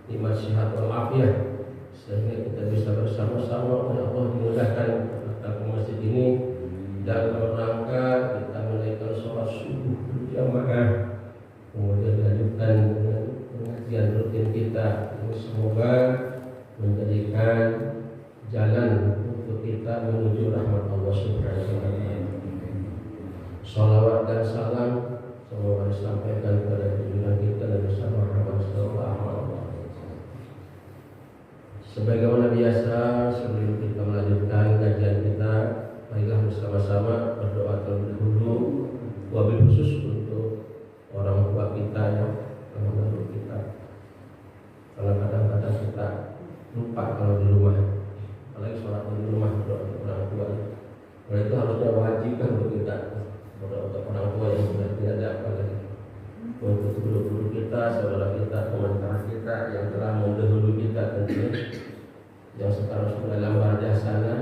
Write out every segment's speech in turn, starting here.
nikmat sehat walafiat, sehingga kita bisa bersama-sama oleh Allah dimudahkan datang ke masjid ini dalam rangka kita menaikkan sholat subuh berjamaah, kemudian dilanjutkan dengan pengajian rutin kita yang semoga menjadikan jalan untuk kita menuju rahmat Allah Subhanahu wa taala. Shalawat dan salam semoga disampaikan kepada junjungan kita Nabi Muhammad sallallahu alaihi wasallam. Sebagaimana biasa, sebelum kita melanjutkan kajian kita, marilah bersama-sama berdoa terlebih dahulu, wabil khusus untuk orang tua kita yang telah mendahului kita. Karena kadang-kadang kita lupa kalau di rumah, apalagi sholat di rumah berdoa untuk orang tua. Oleh itu harusnya wajib kan untuk kita berdoa untuk orang tua yang sudah tidak ada, apalagi untuk guru-guru kita, saudara kita, teman-teman kita yang telah mendahului kita tentunya, yang sekarang sudah dalam barjah sana.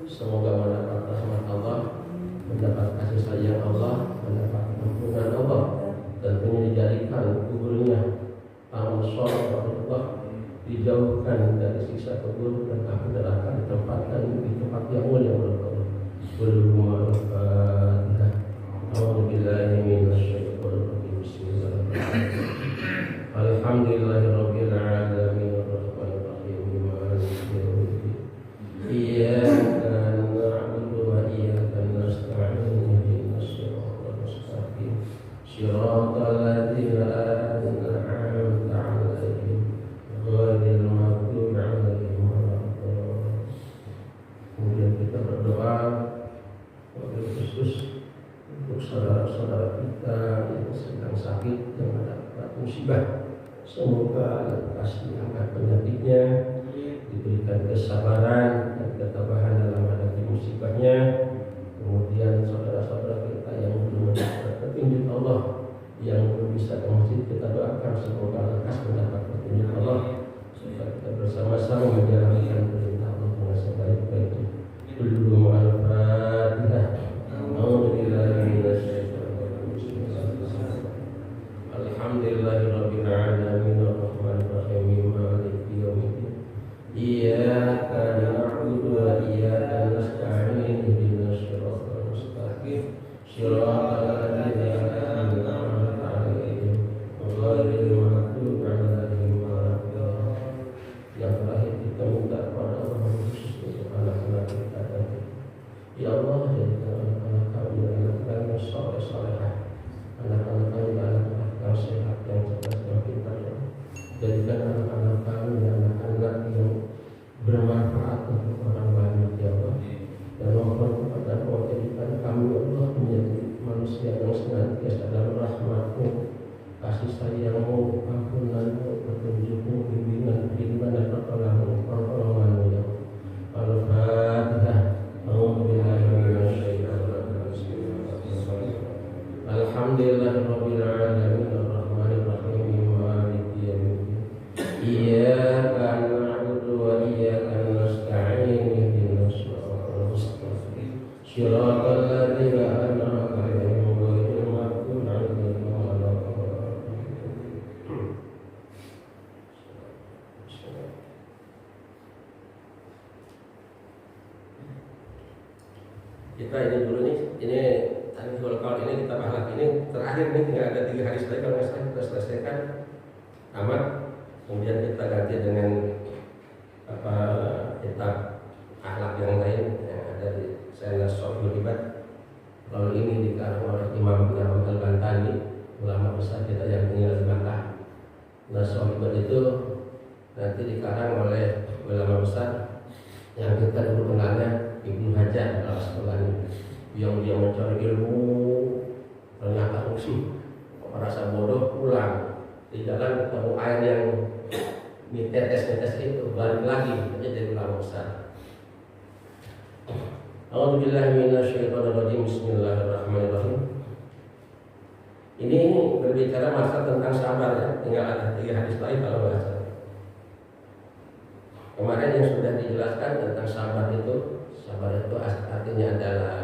Semoga mendapat rahmat Allah, mendapat kasih sayang Allah, mendapat ampunan Allah, tentunya dijadikan kuburnya al-mushar Allah, dijauhkan dari siksa kubur dan api neraka, ditempatkan di tempat yang mulia oleh Allah. Al-Fatihah. A'udzubillahi minasyaitonir rajim. Bismillahirrahmanirrahim. Alhamdulillahirabbil alamin arrahmanir rahim maliki yaumiddin. Iyyaka na'budu wa iyyaka nasta'in ihdinas siratal mustaqim. Shiratal ladzina an'amta 'alaihim ghairil maghdubi 'alaihim waladdallin. Kemudian kita berdoa wabil khusus untuk saudara-saudara kita yang sedang sakit, yang mendapat musibah. Semoga lekas diangkat penyakitnya, diberikan kesabaran dan ketabahan dalam menghadapi musibahnya. Kemudian saudara-saudara kita yang belum mendapat petunjuk Allah, yang belum bisa ke masjid, kita doakan semoga lekas mendapat petunjuk Allah, supaya kita bersama-sama menjalankan perintah Allah dengan sebaik-baiknya. Dulu al-Fatihah. Alhamdulillahirabbil alamin arrahmanir rahim maliki yaumiddin. Iyyaka na'budu wa iyyaka nasta'in ihdinas siratal mustaqim. Shiratal ladzina an'amta 'alaihim ghairil maghdubi 'alaihim waladdallin. Yang terakhir kita minta kepada Allah khusus untuk anak-anak kita. Ya Allah, jadikan anak-anak kami anak-anak yang saleh-salehah, anak-anak kami anak-anak yang sehat, yang cerdas, yang pintar. Jadikan anak-anak kami anak-anak yang bermanfaat untuk orang banyak, ya Allah. Dan mohon kepada Allah, jadikan kami Allah menjadi manusia yang senantiasa dalam rahmat-Mu, kasih sayang-Mu, ampunan-Mu, petunjuk-Mu, bimbingan dan pertolongan-Mu, ya Allah. Al-Fatihah. Alhamdulillahirabbil alamin arrahmanir rahim maliki yaumiddin. Iyyaka na'budu wa iyyaka nasta'in ihdinas siratal mustaqim. Shiratal ladzina an'amta 'alaihim ghairil maghdubi 'alaihim waladdallin. Kita ini dulu nih, ini Tanihul Qaul ini kita bahas ini terakhir nih, tinggal ada 3 hadis lagi kalau saya kita selesaikan amat. Kemudian kita ganti dengan kitab akhlak yang lain yang ada di Sana Shahihul Ibad. Lalu ini dikarang oleh Imam Al-Bantani, ulama besar kita yang tinggal di Makkah. Shahihul Ibad itu nanti dikarang oleh ulama besar yang kita dulu kenalnya Ibnu Hajar al-Asqalani, yang dia mencari ilmu, ternyata merasa bodoh, pulang di jalan ketemu air yang ditetes-tetes itu, balik lagi jadi ulama besar. A'udzubillahi minasyaitonirrajim. Bismillahirrahmanirrahim. Ini berbicara masalah tentang sabar, ya. Tinggal ada 3 hadis lain kalau bahasa. Kemarin yang sudah dijelaskan tentang sabar itu artinya adalah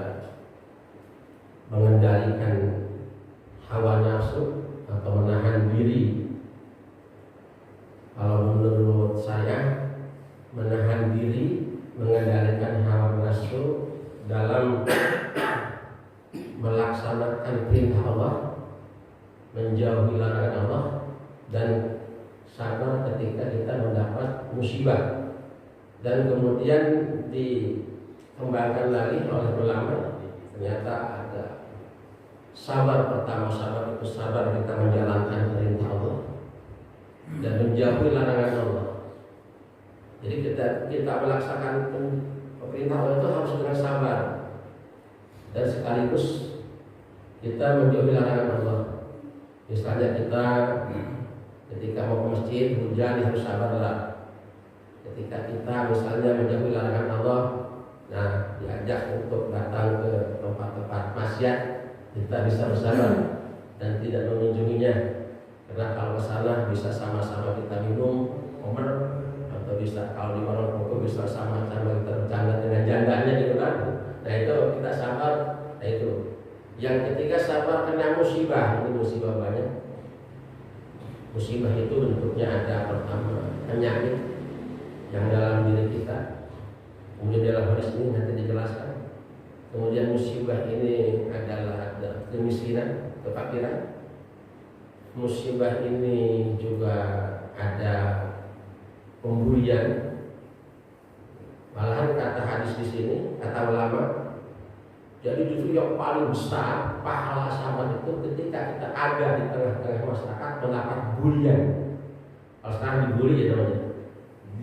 mengendalikan hawa nafsu atau menahan diri. Kalau Allah, menjauhi larangan Allah, dan sabar ketika kita mendapat musibah. Dan kemudian dikembangkan lagi oleh ulama, ternyata ada sabar pertama. Sabar itu sabar kita menjalankan perintah Allah dan menjauhi larangan Allah. Jadi kita melaksanakan perintah Allah itu harus dengan sabar, dan sekaligus kita menjauhi larangan Allah. Misalnya kita ketika mau ke masjid hujan, harus sabarlah. Ketika kita misalnya menjauhi larangan Allah, nah diajak untuk datang ke tempat-tempat maksiat, kita bisa bersabar dan tidak mengunjunginya. Karena kalau ke sana bisa sama-sama kita minum omer, atau bisa kalau di warung kopi bisa sama-sama kita bercanda dengan jandanya gitu kan. Nah itu kita sabar. Nah itu yang ketiga, sabar kena musibah. Ini musibah banyak. Musibah itu bentuknya ada pertama penyakit yang dalam diri kita, kemudian dalam hadis ini nanti dijelaskan. Kemudian musibah ini adalah kemiskinan, kefakiran. Musibah ini juga ada pembulian. Malahan kata hadis di sini, kata ulama, jadi justru yang paling besar pahala sabar itu ketika kita ada di tengah-tengah masyarakat mendapat bulian. Kalau sekarang dibully ya namanya,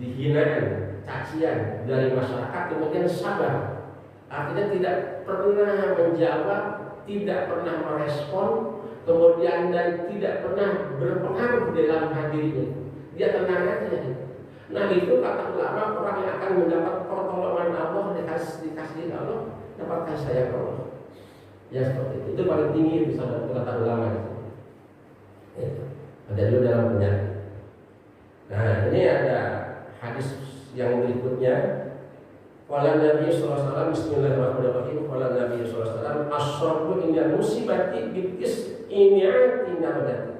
dihinaan, cacian dari masyarakat, kemudian sabar. Artinya tidak pernah menjawab, tidak pernah merespon, kemudian dan tidak pernah berpengaruh dalam dirinya. Dia tenang aja. Nah itu kata ulama, orang yang akan mendapat pertolongan Allah, dikasih Allah, dapat kasih sayang Allah. Ya seperti itu paling tinggi bisa kata ulama. Ada juga dalam penyakit. Nah ini ada hadis yang berikutnya. Qala Nabi sallallahu alaihi wasallam, bismillahirrahmanirrahim. Qala Nabi sallallahu alaihi wasallam, as-sabru inda musibati biqis imi'ati nabati.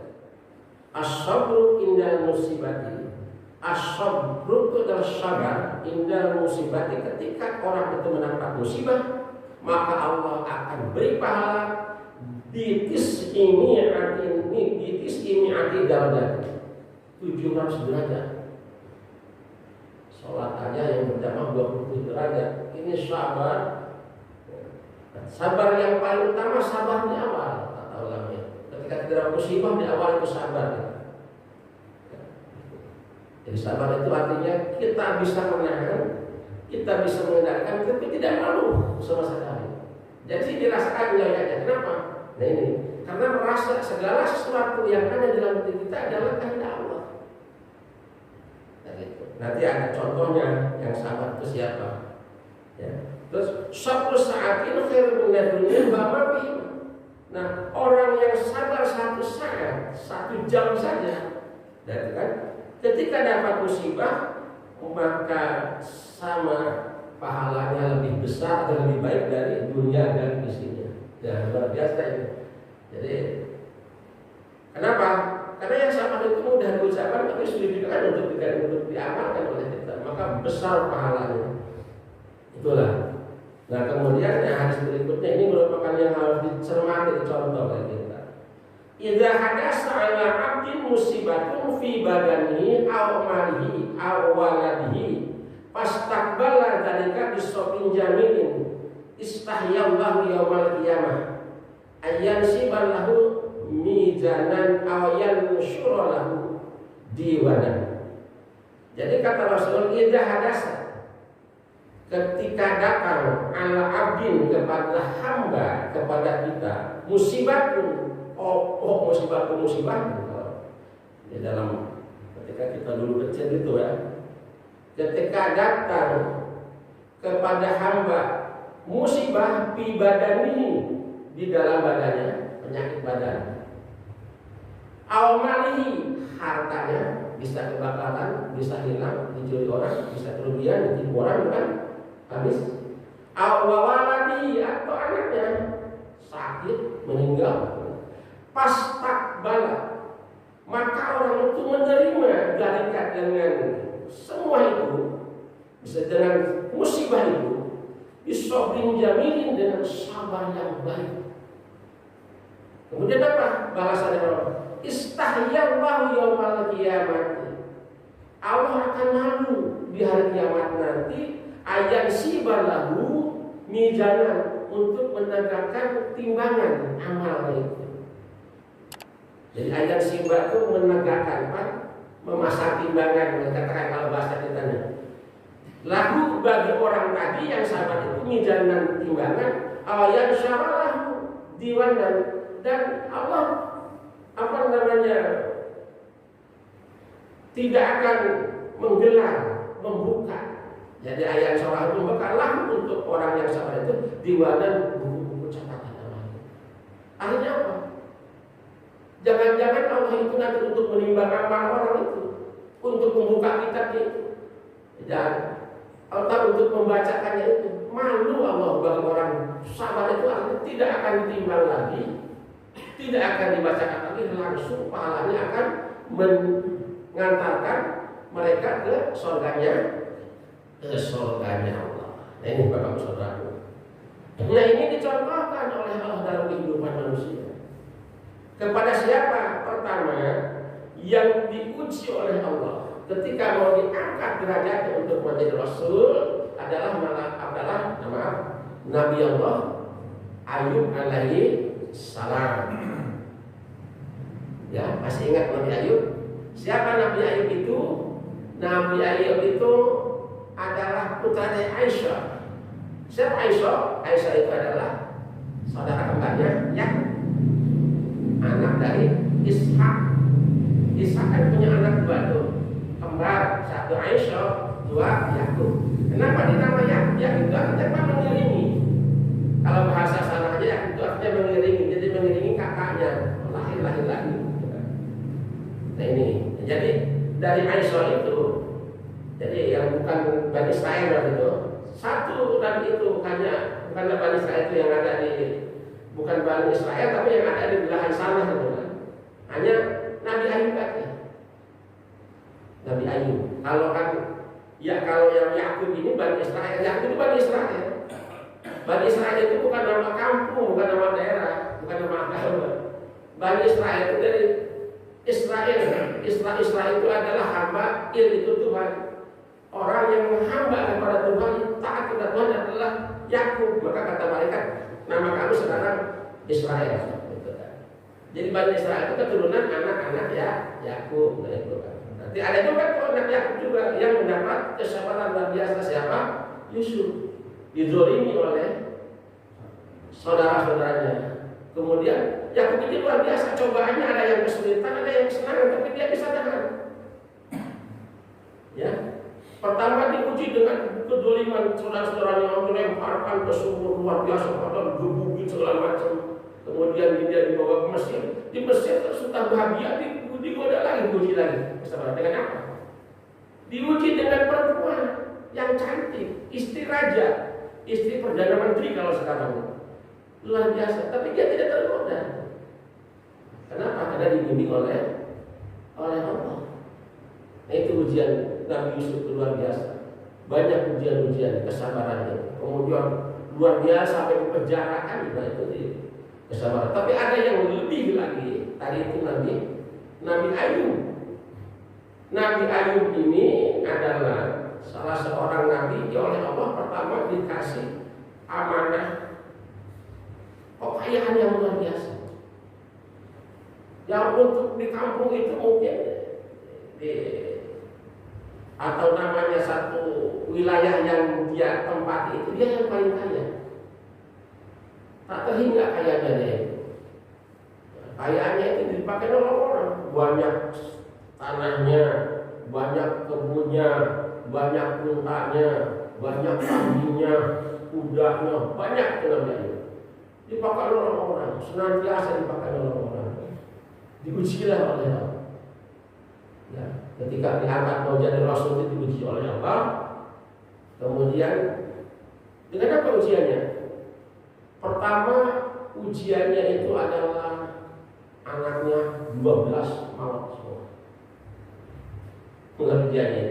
As-sabru inda musibati. As-sabru itu adalah sabar inda musibati, ketika orang itu mendapat musibah, maka Allah akan beri pahala biqis imi'ati darajat, 700 derajat. Sholat aja yang berjamaah 20 derajat. Ini sabar. Sabar yang paling utama sabar di awal, kata ulama. Ketika tidak musibah di awal itu sabar. Jadi sabar itu artinya kita bisa menahan, kita bisa mengendalikan, tapi tidak malu sama sekali. Jadi dirasakan wilayahnya. Kenapa? Nah ini karena merasa segala sesuatu yang ada dalam diri kita adalah kehendak Allah. Nanti ada contohnya yang sabar itu siapa? Ya. Terus sabru sa'atin khairun min dunya wa ma fiha. Nah, orang yang sabar 1 saat, 1 jam saja, dan kan ketika dapat musibah maka sama pahalanya lebih besar atau lebih baik dari dunia dan isinya. Ya, luar biasa ini. Jadi kenapa? Karena yang sabar itu mudah diucapkan tapi sulit juga untuk diamalkan oleh kita, maka besar pahalanya. Itulah. Nah kemudian yang hadis berikutnya ini merupakan yang harus dicermati, dicontoh oleh kita. Idza hadasa ala 'abdin musibatun fi badanihi aw malihi aw waladihi fastaqbala dzalika bisabrin jamilin istahyallahu yaumal qiyamah ayyan siballahu mizanan awayan syuralahu diwana. Jadi kata Rasul, idza hadasa, ketika datang ala abdin kepada hamba, kepada kita musibatun, musibah di dalam ketika kita dulu kecil itu ya, ketika datang kepada hamba musibah fi badani, di dalam badannya, penyakit badan, awmalihi, hartanya bisa kebakaran, bisa hilang, dicuri orang, bisa kerugian, ditipu orang kan habis. Awwaladi, atau anaknya sakit, meninggal. Pastakbala, maka orang itu menerima darikat dengan semua itu, bisa dengan musibah itu, bisabrin jamilin, dengan sabar yang baik. Kemudian apa balasannya Allah? Istahyallahu yaumal qiyamah. Allah akan malu di hari kiamat nanti ayat sibalahu mizanan untuk menegakkan timbangan amal itu. Jadi ayat siba itu menegakkan apa? Memasang timbangan, katakan kalau bahasa kitanya. Lalu bagi orang tadi yang sahabat itu mizanan timbangan ayat syaralahu diwanan. Dan Allah tidak akan menggelar, membuka. Jadi ayat surah itu membukalah untuk orang yang sabar itu diwanan buku-buku catatan amal. Artinya apa? Jangan-jangan Allah itu nanti untuk menimbang amal orang itu, untuk membuka kitab itu, dan Allah untuk membacakannya itu. Malu Allah bagi orang sabar itu artinya tidak akan ditimbang lagi. Tidak akan dibacakan lagi, langsung pahalanya akan mengantarkan mereka ke surganya Allah. Nah ini Bapak Saudara. Nah ini dicontohkan oleh Allah dalam kehidupan manusia. Kepada siapa? Pertama, yang diuji oleh Allah ketika mau diangkat derajatnya untuk menjadi Rasul adalah Nabi Allah Ayub alaihi salam. Ya, masih ingat Nabi Ayub? Siapa Nabi Ayub itu? Nabi Ayub itu adalah putranya Aisyah. Siapa Aisyah? Aisyah itu adalah saudara kembarnya Yakub, anak dari Ishak. Ishak kan punya anak dua tuh, kembar, satu Aisyah, dua Yakub. Kenapa dinama Yakub? Yakub itu artinya mengiringi. Kalau bahasa sana aja Yakub itu artinya mengiringi, jadi mengiringi kakaknya lahir lagi. Nah ini, jadi dari Aisyah itu, jadi yang bukan Bani Israel itu, satu tadi itu hanya bukan Bani Israel itu yang ada di, bukan Bani Israel tapi yang ada di belahan sana itu kan, hanya Nabi Ayub aja. Nabi Ayub. Kalau kan, ya kalau yang Yakub ini Bani Israel, Yakub itu Bani Israel. Bani Israel itu bukan nama kampung, bukan nama daerah, bukan nama agama. Bani Israel itu dari Israel itu adalah hamba, itu Tuhan. Orang yang menghamba kepada Tuhan, taat kepada Tuhan adalah Yakub. Maka kata malaikat, nama kamu sekarang Israel. Jadi Bani Israel itu keturunan anak-anak Yakub. Nah itu kan. Nanti ada juga anak Yakub juga yang mendapat kesabaran luar biasa. Siapa? Yusuf. Dizolimi oleh saudara-saudaranya. Kemudian Yakub ini luar biasa, cobaannya ada yang kesulitan, ada yang kesenangan, tapi dia bisa tahan. Ya, pertama diuji dengan kedoliman saudara-saudaranya, melemparkan ke sumur luar biasa, padahal gebukin segala macam. Kemudian dia dibawa ke Mesir. Di Mesir sudah bahagia, digoda lagi, diuji lagi. Bersama dengan apa? Diuji dengan perempuan yang cantik, istri raja, istri perdana menteri kalau sekarang. Luar biasa, tapi dia tidak tergoda. Kenapa? Karena dibimbing oleh Allah. Nah itu ujian Nabi Yusuf itu luar biasa. Banyak ujian-ujian kesabarannya. Kemudian luar biasa sampai dipenjarakan juga itu kesabaran. Tapi ada yang lebih lagi. Tadi itu Nabi Ayub. Nabi Ayub ini adalah salah seorang nabi yang oleh Allah pertama dikasih amanah kekayaan yang luar biasa. Yang untuk di kampung itu mungkin atau namanya satu wilayah yang dia tempati itu dia yang paling kaya. Tak terhingga kayanya dia. Kayaannya itu dipakai oleh orang. Banyak tanahnya, banyak kebunnya, banyak untanya, banyak kambingnya, kudanya, banyak tenaganya. Dipakai oleh orang, senantiasa dipakai oleh orang. Diujilah oleh Allah. Ya, ketika diangkat mau jadi Rasul itu diuji oleh Allah. Kemudian dengan apa ujiannya? Pertama ujiannya itu adalah anaknya 12 maut semua. Bukan ujiannya.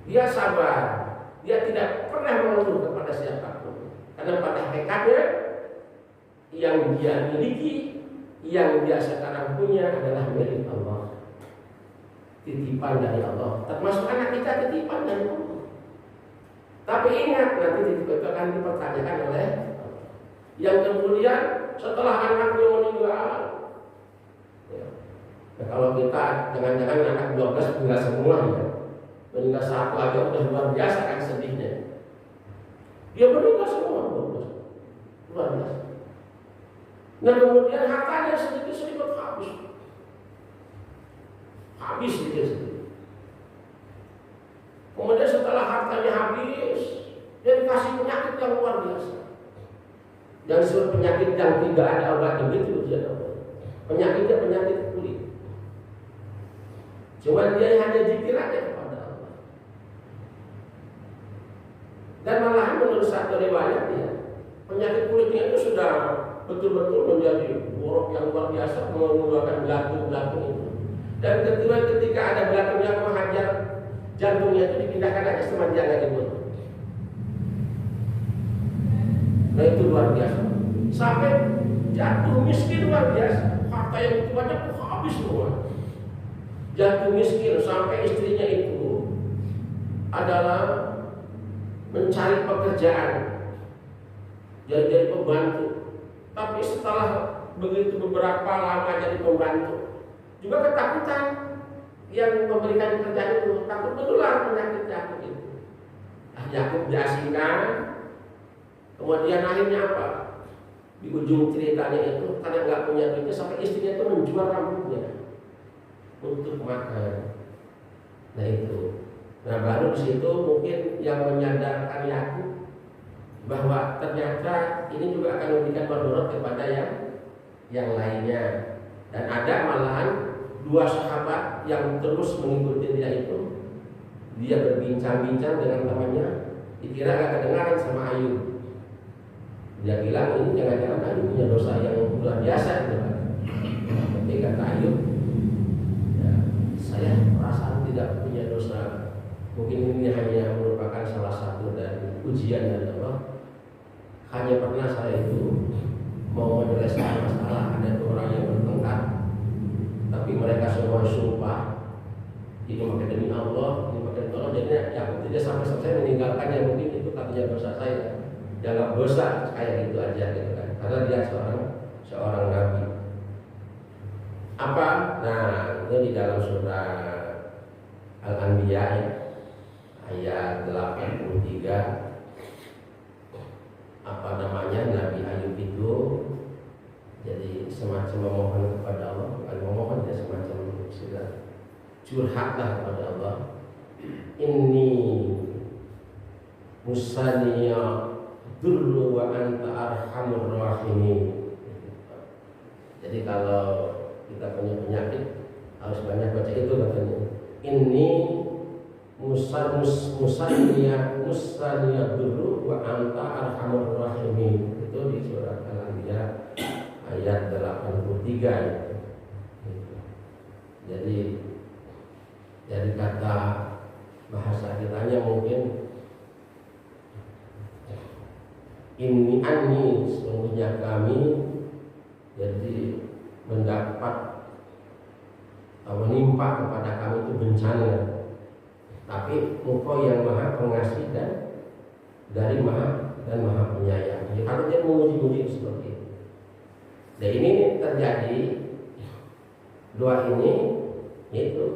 Dia sabar, dia tidak pernah mengeluh kepada siapapun. Karena pada hakikatnya yang dia miliki, yang dia sekarang punya adalah milik Allah, titipan dari Allah. Termasuk anak kita titipan dari Allah. Tapi ingat, nanti itu akan dipertanyakan oleh Allah. Yang kemudian setelah anaknya meninggal, ya. Nah, kalau kita jangan-jangan anak 12 meninggal semua ya, meninggal satu aja udah luar biasa kan sedihnya. Dia meninggal semua 12, luar biasa. Nah kemudian hartanya sedikit-sedikit habis sedikit-sedikit. Kemudian setelah hartanya habis, dia dikasih penyakit yang luar biasa. Dan disebut penyakit yang tidak ada obatnya, begitu dia tahu. Penyakitnya penyakit kulit. Cuma dia hanya zikir aja kepada Allah. Dan malahan menurut satu riwayat ya, penyakit kulitnya itu sudah betul-betul menjadi buruk yang luar biasa, mengeluarkan belatung-belatung itu. Dan ketika ada belatung yang menghajar jantungnya itu dipindahkan aja sama dia nggak dibunuh. Nah itu luar biasa. Sampai jatuh miskin luar biasa. Harta yang itu banyak habis semua. Jatuh miskin sampai istrinya itu adalah mencari pekerjaan, jadi pembantu. Tapi setelah begitu beberapa lama jadi pembantu, juga ketakutan yang memberikan pekerjaan itu, takut menular penyakit Yakub itu. Yakub diasingkan, kemudian akhirnya apa? Di ujung ceritanya itu karena nggak punya duitnya sampai istrinya itu menjual rambutnya untuk makan. Nah itu. Nah baru di situ mungkin yang menyadarkan Yakub bahwa ternyata ini juga akan memberikan mudarat kepada yang lainnya. Dan ada malahan 2 sahabat yang terus mengikuti dia itu. Dia berbincang-bincang dengan temannya, dikira gak kedengaran sama Ayub. Dia bilang ini jangan-jangan Ayub punya dosa yang luar biasa gitu kan. Tapi kata Ayub, ya, saya perasaan tidak punya dosa. Mungkin ini hanya merupakan salah satu dari ujian dari Allah. Hanya pernah saya itu mau menyelesaikan masalah, ada 2 orang yang bertengkar, tapi mereka semua sumpah ini pakai demi Allah, ini pakai demi Allah. Jadi Yakub tidak sampai selesai meninggalkannya. Mungkin itu katanya dosa saya. Jangan dosa kayak gitu aja gitu kan. Karena dia seorang nabi. Apa? Nah itu di dalam surah Al-Anbiya ya, ayat 83. Apa namanya, Nabi Ayub itu jadi semacam memohon kepada Allah, bukan memohon ya, semacam sudah curhatlah kepada Allah. Ini musaniya durru wa anta arhamur rahimin. Jadi kalau kita punya penyakit harus banyak baca itu katanya. Ini musaniya durru wa anta arhamur rahimin. Itu di surat Al-Anbiya ayat 83 ya. Jadi kata bahasa kitanya mungkin ini ani, sesungguhnya kami jadi mendapat menimpa kepada kami itu bencana, tapi Engkau yang maha pengasih dan dari maha penyayang. Jadi kalau dia menguji-uji seperti itu. Dan ini terjadi doa ini itu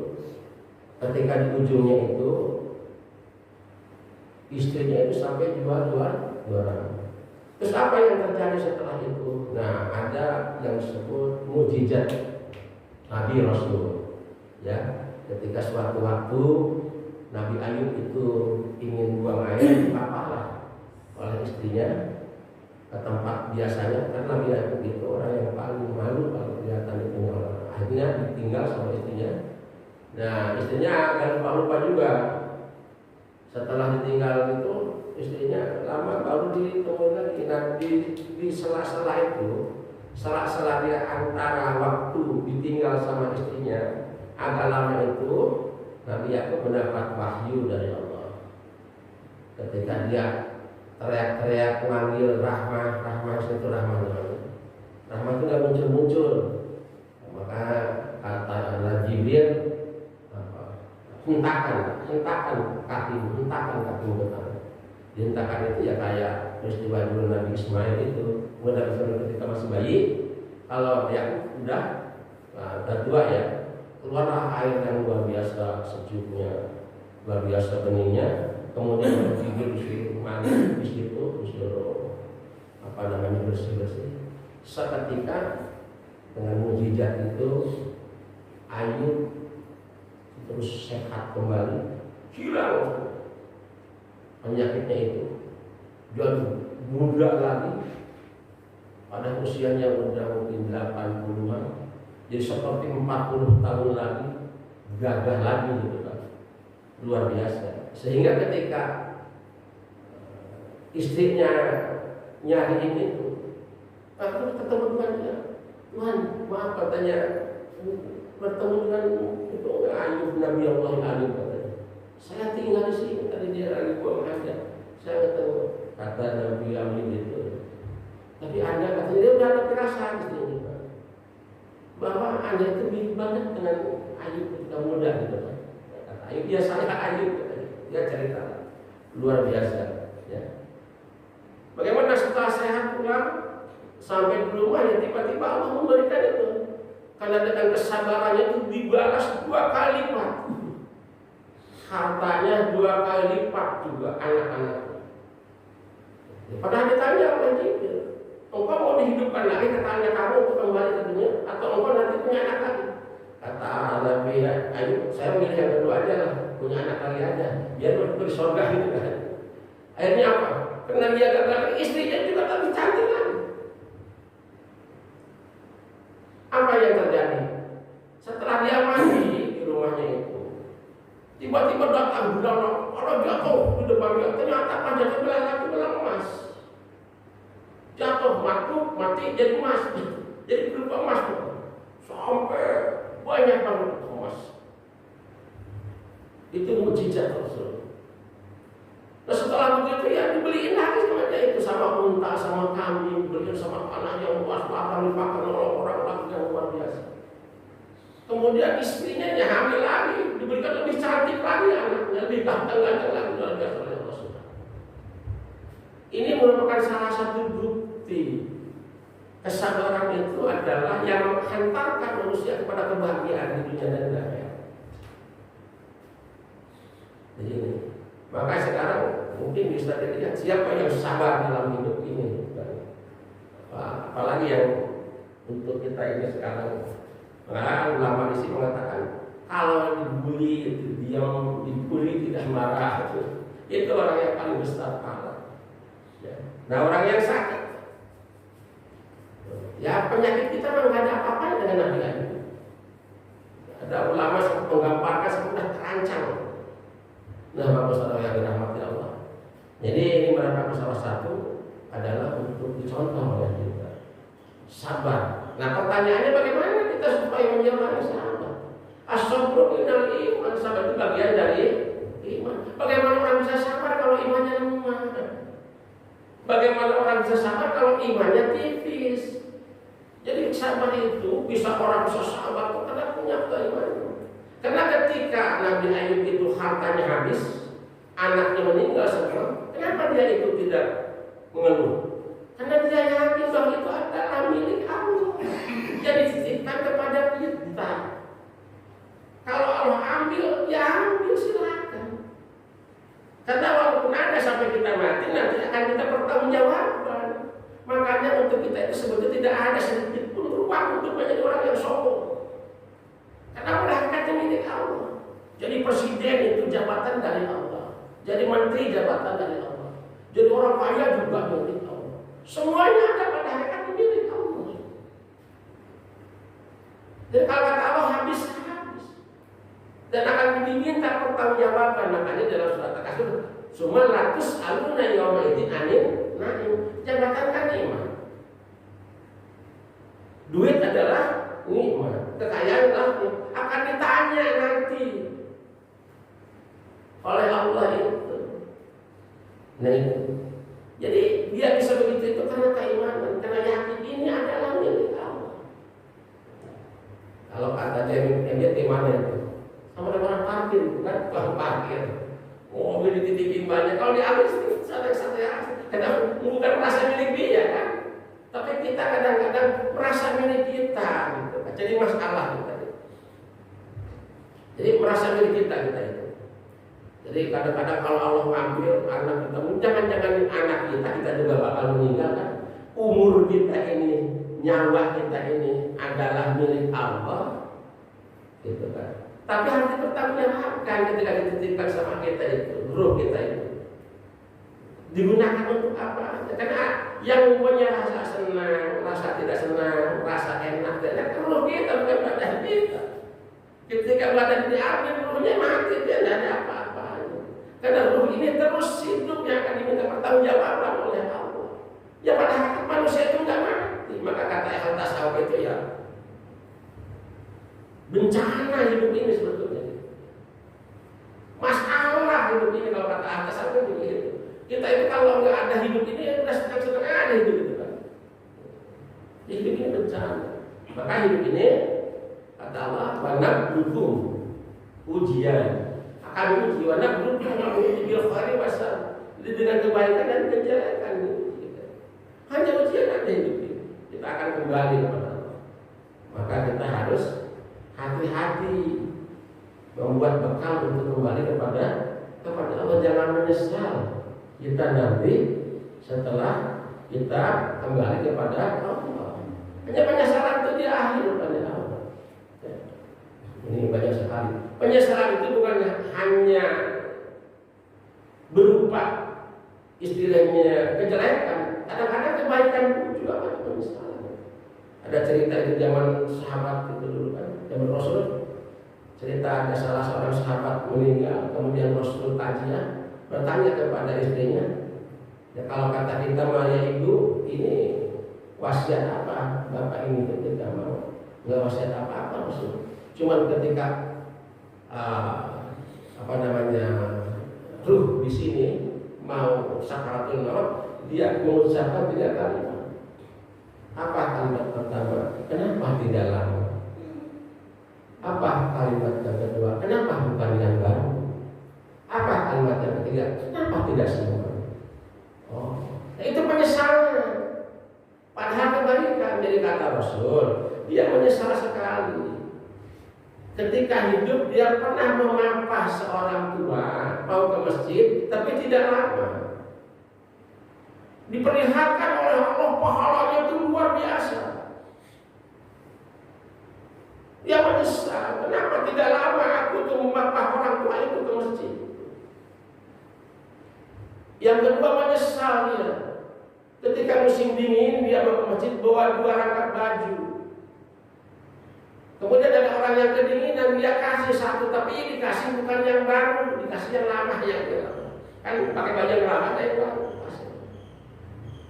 ketika di ujungnya itu istrinya itu sampai jual orang. Terus apa yang terjadi setelah itu? Nah ada yang disebut mukjizat Nabi Rasul. Ya, ketika suatu waktu Nabi Ayub itu ingin buang air, dipaparlah oleh istrinya ke tempat biasanya. Karena Nabi Ayub itu orang yang paling malu kalau kelihatan itu orang. Akhirnya ditinggal sama istrinya. Nah istrinya agak lupa-lupa juga. Setelah ditinggal itu istrinya lama baru ditemuin lagi. Nah di sela-sela itu, sela-sela dia antara waktu ditinggal sama istrinya agak lama itu, Nabi Yakub mendapat wahyu dari Allah. Ketika dia teriak-teriak manggil Rahmah itu Rahmah namanya. rahmat itu nggak muncul-muncul. Maka kata Allah Jibril, hentakan kakimu ke tanah. Hentakan itu ya kayak peristiwa dulu Nabi Ismail itu. Nabi Ismail ketika masih bayi, kalau yang udah tua ya, keluarlah air yang luar biasa sejuknya, luar biasa beningnya. Kemudian berpikir disuruh mandi di situ, disuruh bersih. Seketika dengan mukjizat itu Ayub terus sehat kembali, hilang penyakitnya itu, jadi muda lagi pada usianya udah mungkin 80-an, jadi seperti 40 tahun lagi gagah lagi gitu kan, luar biasa. Sehingga ketika istrinya nyariin itu, aku ketemu dengan dia, Tuhan maaf katanya, bertemu dengan itu Ayub Nabi Allah Ayub katanya, saya tinggal di sini, tadi dia lagi buang hajat, saya ketemu, kata Nabi Ayub itu, tapi Anda katanya dia udah ada perasaan di sini, bahwa Anda itu mirip banget dengan Ayub ketika muda gitu kan. Kata Ayub, ya saya Ayub katanya. Dia cerita luar biasa ya. Bagaimana setelah sehat pulang sampai di rumah ya tiba-tiba Allah memberikan itu. Karena dengan kesabarannya itu dibalas 2 kali lipat. Hartanya 2 kali lipat juga anak-anaknya. Padahal ditanya oleh Jibril, engkau mau dihidupkan lagi katanya kamu untuk kembali ke dunia, atau engkau nanti punya anak lagi? Kata Nabi Ayub, saya milih yang kedua aja lah, punya anak lagi aja, biar berkumpul di surga gitu kan. Akhirnya apa? Karena dia gagal, istrinya juga lebih cantik lagi. Apa yang terjadi? Setelah dia mandi di rumahnya itu, tiba-tiba datang budak orang jatuh di depan dia. Ternyata panjangnya belang emas. Jatuh, mati jadi emas. Jadi berupa emas. Sampai banyak banget emas. Itu mukjizat Rasul. Nah setelah begitu ya dibeliin lagi sama dia itu, sama unta, sama kambing, dibeliin sama tanah yang luas, akan dipakai oleh orang lagi yang luar biasa. Kemudian istrinya hamil lagi, diberikan lebih cantik lagi anaknya, lebih ganteng-ganteng lagi, luar biasa oleh Rasul. Ini merupakan salah satu bukti kesabaran itu adalah yang menghantarkan manusia kepada kebahagiaan di dunia dan di akhirat. Jadi ini, maka sekarang mungkin bisa dilihat siapa yang sabar dalam hidup ini. Apalagi yang untuk kita ini sekarang. Nah, ulama di sini mengatakan kalau dibully itu diam, dibully tidak marah, itu orang yang paling besar pahala. Ya. Nah orang yang sakit, ya penyakit kita memang ada apa-apa dengan Nabi Ayub. Ada ulama yang menggambarkan seperti terancam. Nah bagus orang yang dirahmati Allah. Jadi ini merupakan salah satu adalah untuk dicontoh oleh kita. Sabar. Nah pertanyaannya bagaimana kita supaya menjalani sabar? As-sabru minal iman, sabar itu bagian dari iman. Bagaimana orang bisa sabar kalau imannya lemah? Bagaimana orang bisa sabar kalau imannya tipis? Jadi sabar itu bisa orang bisa sabar karena punya keimanan. Karena ketika Nabi Ayub itu hartanya habis, anaknya meninggal semua, kenapa dia itu tidak mengeluh? Karena dia yakin bahwa itu adalah milik Allah, jadi dititipkan kepada kita. Kalau Allah ambil, ya ambil silakan. Karena walaupun ada sampai kita mati, nanti akan kita pertanggungjawabkan. Makanya untuk kita itu sebetulnya tidak ada sedikit pun ruang untuk menjadi orang yang sombong. Karena hakikatnya milik Allah. Jadi presiden itu jabatan dari Allah, jadi menteri jabatan dari Allah, jadi orang kaya juga milik Allah. Semuanya ada pada hakikatnya milik Allah. Dan kalau kata Allah habis, dan akan diminta pertanggungjawaban. Makanya dalam surat Al-Kahfi, "Summa latus aluna yawma idzin anil na'im." Jabatan kan nikmat. Duit adalah nikmat, kekayaan adalah akan ditanya nanti oleh Allah itu. Nah itu. Jadi dia bisa begitu itu karena keimanan, karena yakin ini adalah milik Kalau kata dia di mana itu? Sama dengan orang parkir, bukan tukang parkir. Mobil dititipin banyak, kalau diambil santai-santai aja. Karena bukan merasa milik dia kan. Tapi kita kadang-kadang merasa milik kita gitu. Jadi masalah kita. Jadi merasa milik kita itu. Jadi kadang-kadang kalau Allah ngambil anak kita, jangan-jangan anak kita juga bakal meninggal kan. Umur kita ini, nyawa kita ini adalah milik Allah, gitu kan. Tapi harus dipertanggungjawabkan ketika dititipkan sama kita itu, ruh kita itu. Digunakan untuk apa? Karena yang punya rasa senang, rasa tidak senang, rasa enak, dan ruh kita bukan badan kita. Ketika badan diambil, ruhnya mati, dia tidak ada apa-apa. Karena ruh ini terus hidup yang akan diminta pertanggungjawaban oleh Allah. Ya pada hakikat manusia itu tidak mati. Maka kata Ibnu Tasawuf itu ya bencana hidup ini sebetulnya. Masalah hidup ini kalau kata Ibnu Tasawuf begitu. Kita itu kalau nggak ada hidup ini ya udah senang-senang aja hidup itu kan. Hidup ini bencana. Maka hidup ini kata Allah banyak dukung ujian. Akan uji banyak dukung uji bil khairi wasar. Dengan kebaikan dan kejelekan. Hanya ujian ada hidup ini. Kita akan kembali kepada Allah. Maka kita harus hati-hati membuat bekal untuk kembali kepada Allah. Jangan menyesal kita nanti setelah kita kembali kepada Allah. Hanya penyesalan itu di akhir pada Allah. Ini banyak sekali. Penyesalan itu bukan hanya berupa istilahnya kejelekan. Kadang-kadang kebaikan juga ada penyesalan. Ada cerita itu zaman sahabat itu dulu kan, zaman Rasul. Cerita ada salah seorang sahabat meninggal, kemudian Rasul tanya, bertanya kepada istrinya, ya kalau kata kita Maria ibu, ini wasiat apa bapak ini ketika mau? Nggak wasiat apa-apa Rasul. Cuman ketika ruh di sini mau sakaratul maut, dia mengucapkan 3 kalimat. Apa kalimat pertama? Kenapa tidak lama? Apa kalimat yang kedua? Kenapa bukan yang baru? Apa kalimat yang ketiga? Kenapa tidak semua? Itu penyesalan. Padahal kebalikan dari kata Rasul, dia menyesal sekali. Ketika hidup dia pernah memapah seorang tua mau ke masjid, tapi tidak lama. Diperlihatkan oleh Allah pahalanya itu luar biasa. Dia menyesal, kenapa tidak lama aku itu memapah orang tua itu ke masjid. Yang kedua menyesal dia. Ketika musim dingin dia mau ke masjid bawa 2 rangkap baju. Kemudian ada orang yang kedinginan, dia kasih 1, tapi ini dikasih bukan yang baru, dikasih yang lama yang kan pakai baju yang lama ada yang baru.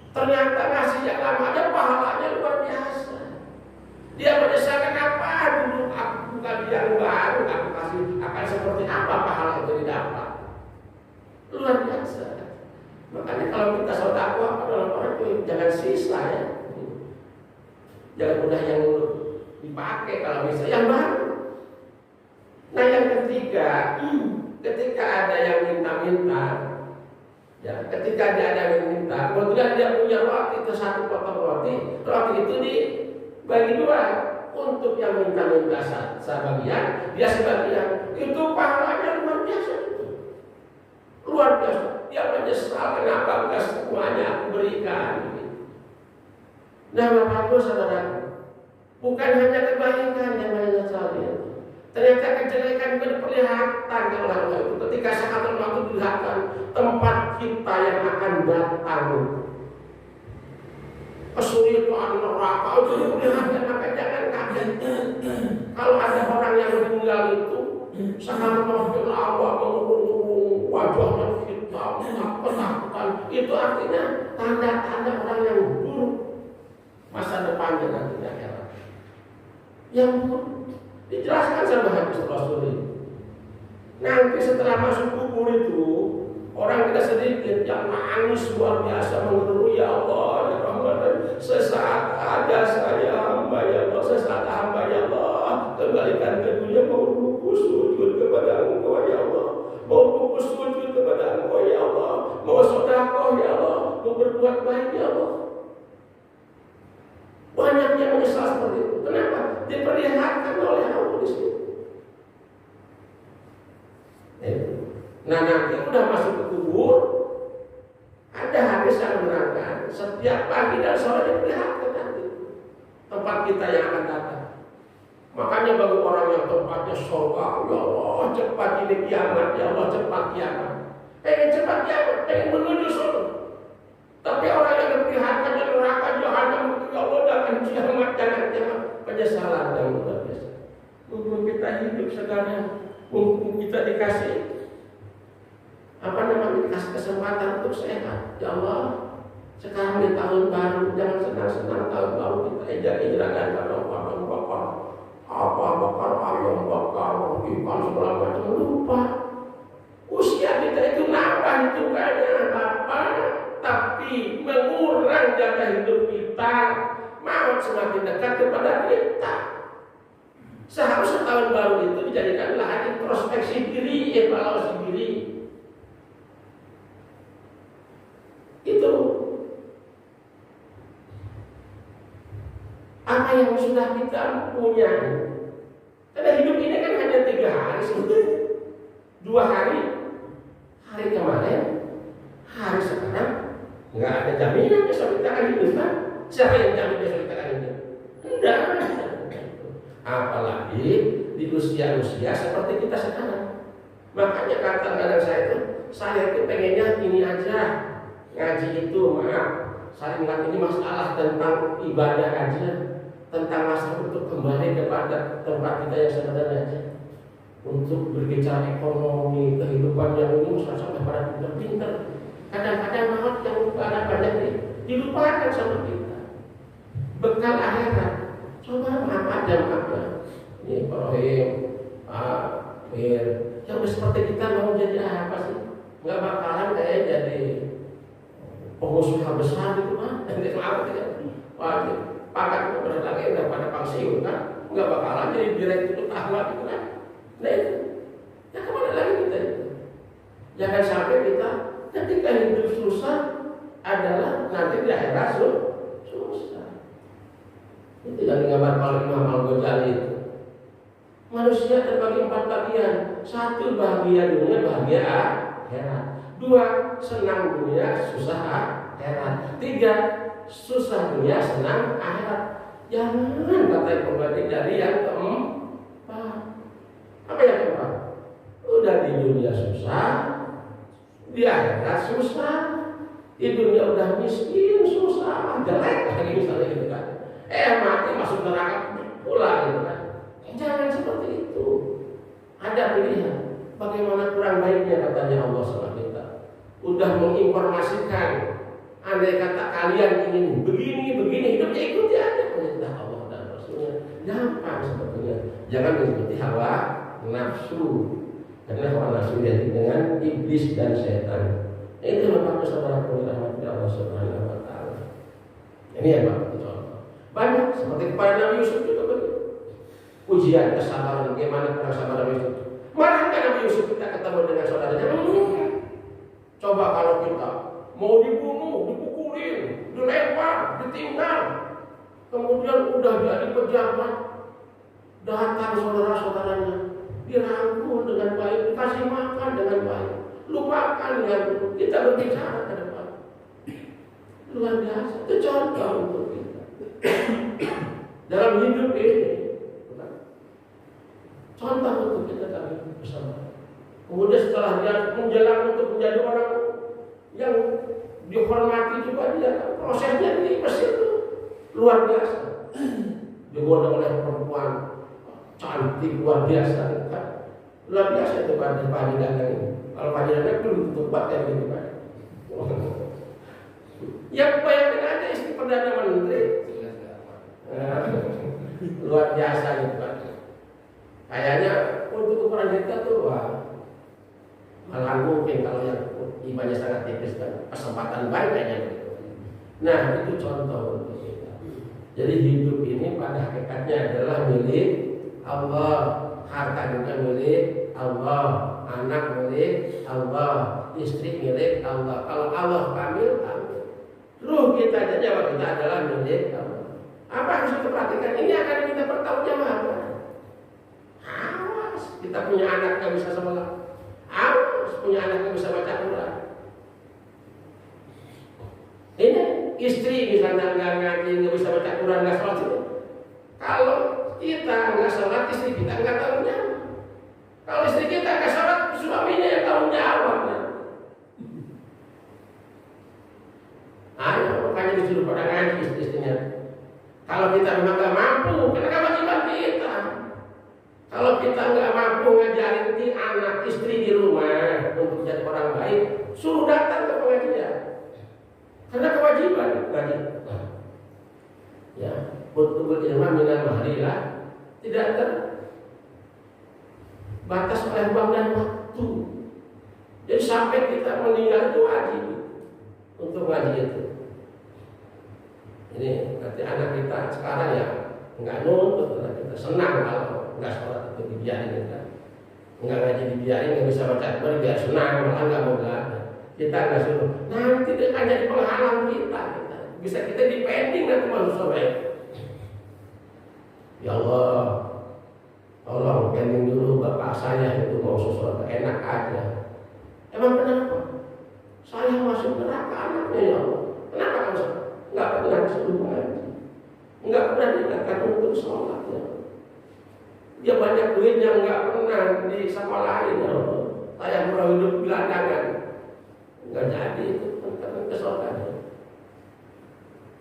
Ternyata ngasih yang lama ada pahalanya luar biasa. Dia menyesal kenapa dulu aku bukan yang baru, aku kasih akan seperti apa pahala itu didapat. Luar biasa. Makanya kalau kita sedekah apa dalam orang itu jangan sisa ya. Jangan mudah yang dipakai kalau bisa yang baru. Nah yang ketiga, ketika ada yang minta-minta, ya ketika dia ada yang minta, kebetulan dia punya roti itu 1 potong roti itu dibagi 2 untuk yang minta-minta sebagian, dia sebagian, itu pahalanya luar biasa. Luar biasa. Dia menyesal kenapa bukan semuanya aku berikan. Nah Bapak Ibu saudaraku, bukan hanya kebaikan yang menyesal dia. Ternyata kejelekan juga diperlihatkan oleh Allah itu. Ketika saat waktu dilihatkan tempat kita yang akan datang, kesulitan neraka itu diperlihatkan. Maka jangan kaget kalau ada orang yang meninggal itu sangat menghafal Allah, mengurung wajahnya hitam, ketakutan. Itu artinya tanda-tanda orang yang buruk masa depannya nanti di akhirat. Yang buruk dijelaskan sama hadis Rasul ini. Nanti setelah masuk kubur itu orang tidak sedikit yang nangis luar biasa mengeluh, ya Allah, ya Rahman, sesaat ada saya hamba ya Allah, sesaat hamba ya Allah, mau sujud kepada Engkau ya Allah, mau sedekah ya Allah, mau berbuat baik ya Allah. Banyak yang menyesal seperti itu. Kenapa? Diperlihatkan oleh Allah di sini. Nah, nanti udah masuk ke kubur, ada hadis yang menerangkan setiap pagi dan sore diperlihatkan nanti tempat kita yang akan datang. Makanya bagi orang yang tempatnya surga, ya Allah cepat ini kiamat, ya Allah cepat kiamat. Pengen cepat kiamat, pengen menuju surga. Tapi orang yang diperlihatkan dari neraka jahanam, ya Allah jangan kiamat, jangan kiamat, penyesalan yang luar biasa. Mumpung kita hidup sekarang, mumpung kita dikasih dikasih kesempatan untuk sehat, ya Allah. Sekarang di tahun baru, jangan senang-senang tahun baru kita ejak-ejak dan bakar bakar ayam bakar ikan segala macam, lupa usia kita itu nambah itu kayaknya apa, tapi mengurang jatah hidup kita, maut semakin dekat kepada kita. Seharusnya tahun baru itu dijadikan lahan introspeksi diri, evaluasi diri. Itu apa yang sudah kita punya. Karena hidup ini kan hanya 3 hari sebetulnya. 2 hari, hari kemarin, hari sekarang, nggak ada jaminan besok kita akan hidup kan? Siapa yang jamin besok kita akan hidup? Tidak. Apalagi di usia-usia seperti kita sekarang. Makanya kadang-kadang saya itu pengennya ini aja, ngaji itu maaf, saya ingat ini masalah tentang ibadah aja, tentang masalah untuk kembali kepada tempat kita yang sebenarnya aja, untuk berbicara ekonomi, kehidupan yang ini sampai pada pintar-pintar. Kadang-kadang maaf yang ada banyak dilupakan sama kita. Bekal akhirat, coba maaf aja. Ini Ibrahim, Mir, yang seperti kita mau jadi apa sih? Nggak bakalan kayak jadi pengusaha besar gitu kan? Dan itu apa sih? Wah, pakat itu berdagang daripada pensiun kan? Nggak bakalan jadi direktur utama gitu kan? Nah itu, ya kemana lagi kita itu? Jangan sampai kita ketika hidup susah adalah nanti di akhirat susah. Itu yang digambar oleh Imam Al-Ghazali itu. Manusia terbagi 4 bagian. 1 bahagia dunia, bahagia akhirat. 2 senang dunia, susah akhirat. 3 susah dunia, senang akhirat. Jangan kata pembagi dari yang keempat. Apa yang keempat? Udah di dunia susah, di akhirat susah. Di dunia udah miskin, susah, jelek lagi misalnya gitu kan. Mati masuk neraka pula gitu kan. Jangan seperti itu. Ada pilihan. Bagaimana kurang baiknya katanya Allah sama kita. Udah menginformasikan. Andai kata kalian ingin begini hidupnya, ikuti aja perintah Allah dan Rasulnya. Gampang sebetulnya. Jangan mengikuti hawa nafsu. Karena hawa nafsu identik dengan iblis dan setan. Itu Bapak saudara dirahmati Allah Subhanahu wa taala. Ini yang Bapak contoh. Banyak seperti kepada Nabi Yusuf juga begitu. Ujian kesabaran, bagaimana perang sabar Nabi Yusuf. Marah kan Nabi Yusuf kita ketemu dengan saudaranya? Coba kalau kita mau dibunuh, dipukulin, dilempar, ditinggal, kemudian udah jadi pejabat, datang saudara-saudaranya, dirangkul dengan baik, dikasih makan dengan baik, lupakan yang dulu, kita berbicara ke depan. Luar biasa, itu contoh untuk kita dalam hidup ini. Contoh untuk kita kami bersama. Kemudian setelah dia menjelang untuk menjadi orang yang dihormati juga, dia prosesnya di Mesir itu luar biasa. Digoda oleh perempuan cantik luar biasa, kan? Luar biasa itu Pak Dagang ini. Kalau Pak Dagang itu tempat yang gitu kan. Yang bayangin aja istri Perdana Menteri. Luar biasa itu kan. Kayaknya untuk ukuran kita tuh malah mungkin kalau yang imannya sangat tipis kan kesempatan baik kayaknya gitu. Nah itu contoh untuk kita. Jadi hidup ini pada hakikatnya adalah milik Allah, harta juga milik Allah, anak milik Allah, istri milik Allah. Kalau Allah ambil, ambil. Ruh kita dan nyawa kita adalah milik Allah. Apa yang harus kita perhatikan? Ini akan kita pertanggungjawaban. Awas, kita punya anak yang bisa sekolah. Awas, punya anak yang bisa baca Quran. Ini istri misalnya nggak ngaji, nggak bisa baca Quran, nggak sholat itu. Kalau kita nggak sholat, istri kita nggak tahu jawab. Kalau istri kita nggak sholat, suaminya yang tahu jawab. Ayo, makanya disuruh pada ngaji istrinya. Kalau kita memang nggak mampu, karena kewajiban kita. Kalau kita nggak mampu ngajarin di anak istri di rumah untuk jadi orang baik, suruh datang ke pengajian. Karena kewajiban tadi. Ya, untuk ilmu minal mahrilah tidak terbatas oleh ruang dan waktu. Jadi sampai kita meninggal itu wajib untuk ngaji itu. Ini nanti anak kita sekarang ya nggak nuntut, kita senang kalau nggak sholat itu dibiarin kan. Nggak ngaji dibiarin, nggak bisa baca Quran dia senang, malah nggak mau belajar. Kita nggak suruh, nanti dia akan jadi penghalang kita. Bisa kita dipending nanti manusia baik. Ya Allah, tolong pending dulu bapak saya itu mau sesuatu enak aja. Emang kenapa? Saya masuk neraka anaknya ya Allah. Kenapa kamu nggak pernah disuruh mengaji, nggak pernah diingatkan untuk sholat ya. Dia banyak duit yang nggak pernah disekolahin ya Allah. Saya mau hidup gelandangan, nggak jadi itu tentang kesokannya.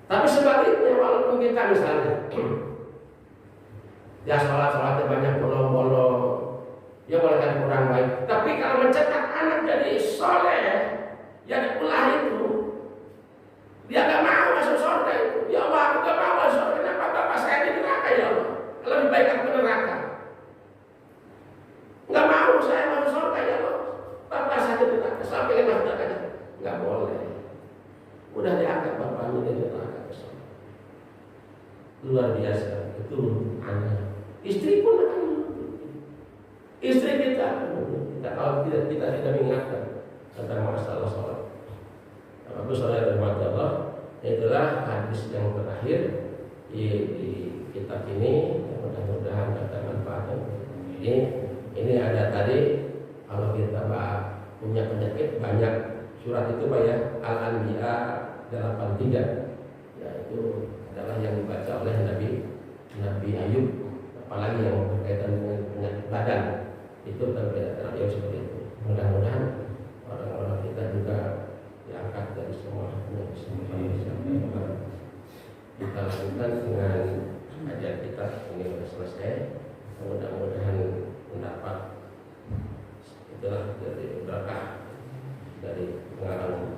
Tapi sebaliknya walaupun kita misalnya ya sholatnya banyak bolong-bolong, ya boleh kan kurang baik. Tapi kalau mencetak anak jadi soleh, ya dikulah itu, dia gak mau masuk surga itu. Ya Allah, aku gak mau masuk surga. Kenapa bapak saya di neraka ya Allah? Lebih baik aku ke neraka. Gak mau saya masuk surga ya Allah. Bapak saya di neraka. Sampai masuk neraka. Gak boleh. Udah diangkat bapaknya dari neraka ke surga. Luar biasa. Itu anak. Istri pun akan istri kita kalau kita tidak mengingatkan tentang masalah sholat. Aku saudara rahmat Allah, itulah hadis yang terakhir di kitab ini. Mudah-mudahan ada manfaatnya. Ini ada tadi kalau kita punya penyakit banyak surat itu Pak ya, Al-Anbiya 83. Ya itu adalah yang dibaca oleh Nabi Ayub, apalagi yang berkaitan dengan penyakit badan itu terkait yang seperti itu. Mudah-mudahan orang-orang kita juga diangkat dari semua yang kita lakukan dengan kajian kita ini sudah selesai. Mudah-mudahan mendapat itulah dari berkah dari pengalaman.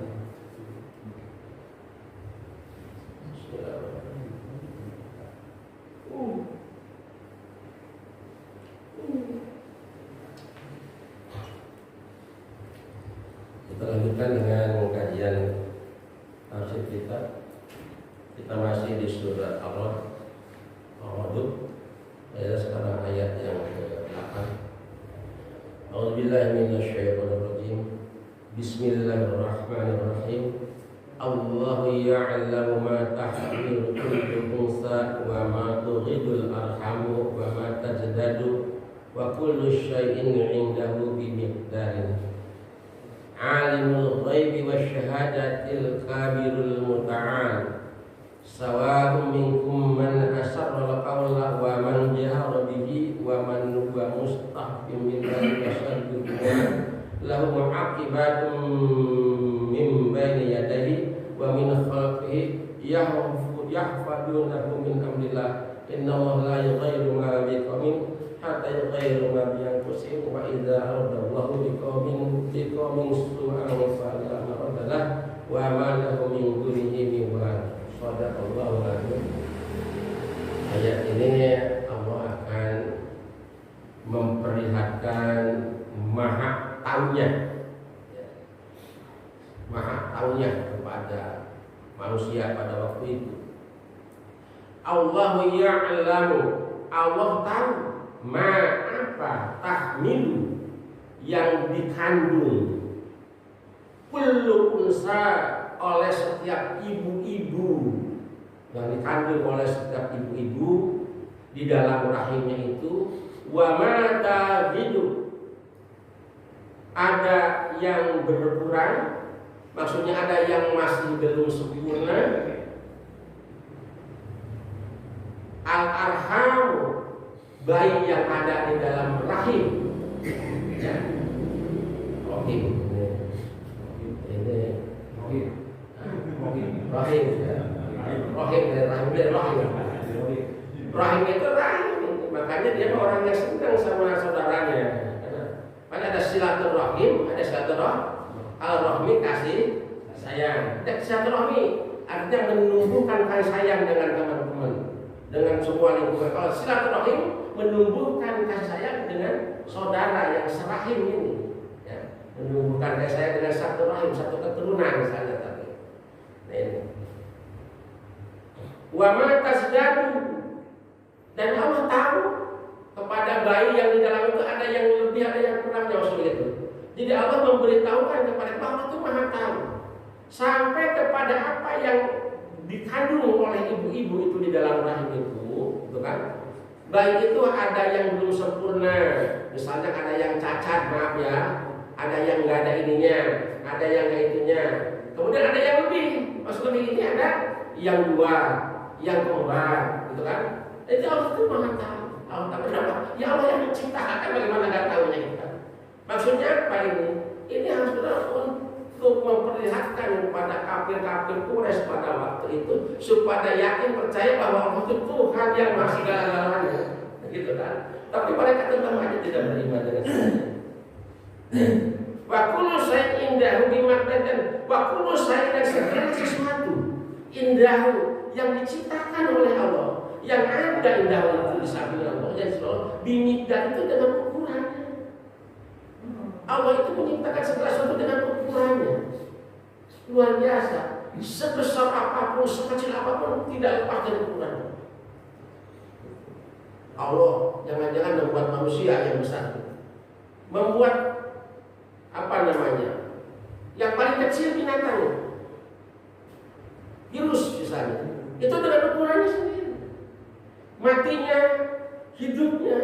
Kita lanjutkan dengan kajian tafsir kita. Kita masih di surat Al-Ra'd. Sekarang ayat yang ke-8. A'udzubillahi minasyaitonirrajim. Bismillahirrahmanirrahim. Allahu ya'lamu ma tahmilu kullu unsa wa ma tughidul arhamu wa ma tajdadu wa kullu syai'in 'indahu bimiqdarin. Alimul ghaibi wasyahadatil kabirul muta'al. Sawa'un minkum man asarra al-qawla wa man jahara bihi wa man huwa mustahfim min dzalika syadduhu lahu 'aqibatun min bayni yadayhi wa min khalfihi yahfadunahu min amrillah. Innallaha la yughayyiru ma biqaumin hatta yughayyiru ma bi anfusihim wa idza aradallahu biqaumin su'an fala maraddalah wa ma lahum min dunihi min wal. Shadaqallahu alazim. Ayat ini Allah akan memperlihatkan maha taunya kepada manusia pada waktu itu. Allahu ya'lamu, Allah tahu ma apa tahmilu yang dikandung kullu unsa oleh setiap ibu-ibu, yang dikandung oleh setiap ibu-ibu di dalam rahimnya itu, wa ma tajidu, ada yang berkurang, maksudnya ada yang masih belum sempurna, al-arham, bayi yang ada di dalam rahim, ya. Rahim, rahim itu rahim, makanya dia orang yang senang sama saudaranya. Karena ada silaturahim, ada silaturahim, al-rahmi kasih sayang. Dan silaturahmi artinya menumbuhkan kasih sayang dengan teman-teman, dengan semua lingkungan. Kalau silaturahim menumbuhkan kasih sayang dengan saudara yang serahim ini, ya. Menumbuhkan kasih sayang dengan satu rahim, satu keturunan misalnya tadi. Nah ini. Wa ma tasdadu, dan Allah tahu kepada bayi yang di dalam itu ada yang lebih, ada yang kurang, maksudnya itu. Jadi Allah memberitahukan kepada Allah itu Maha tahu sampai kepada apa yang dikandung oleh ibu-ibu itu di dalam rahim itu, gitu kan? Bayi itu ada yang belum sempurna, misalnya ada yang cacat, maaf ya, ada yang nggak ada ininya, ada yang nggak itunya, kemudian ada yang lebih, maksud lebih ini ada yang dua, yang kembar, gitu kan? Itu Allah itu Maha tahu. Allah tahu kenapa? Ya Allah yang menciptakan, bagaimana nggak tahunya kita? Maksudnya apa ini? Ini harus untuk memperlihatkan kepada kafir-kafir Quraisy pada waktu itu supaya yakin percaya bahwa Allah itu Tuhan yang maha segala-galanya, gitu kan? Tapi mereka tetap aja tidak beriman dengan itu. Wa kullu shay'in indahu bimakdan, wa kullu shay'in, dan segala sesuatu indahu yang diciptakan oleh Allah, yang ada indah itu di samping Allah, yang selalu bimikdan itu dengan ukurannya. Allah itu menciptakan segala sesuatu dengan ukurannya, luar biasa. Sebesar apapun, sekecil apapun, tidak lepas dari ukurannya. Allah jangan-jangan membuat manusia yang besar, membuat apa namanya, yang paling kecil binatang, virus misalnya, itu dengan ukurannya sendiri. Matinya, hidupnya,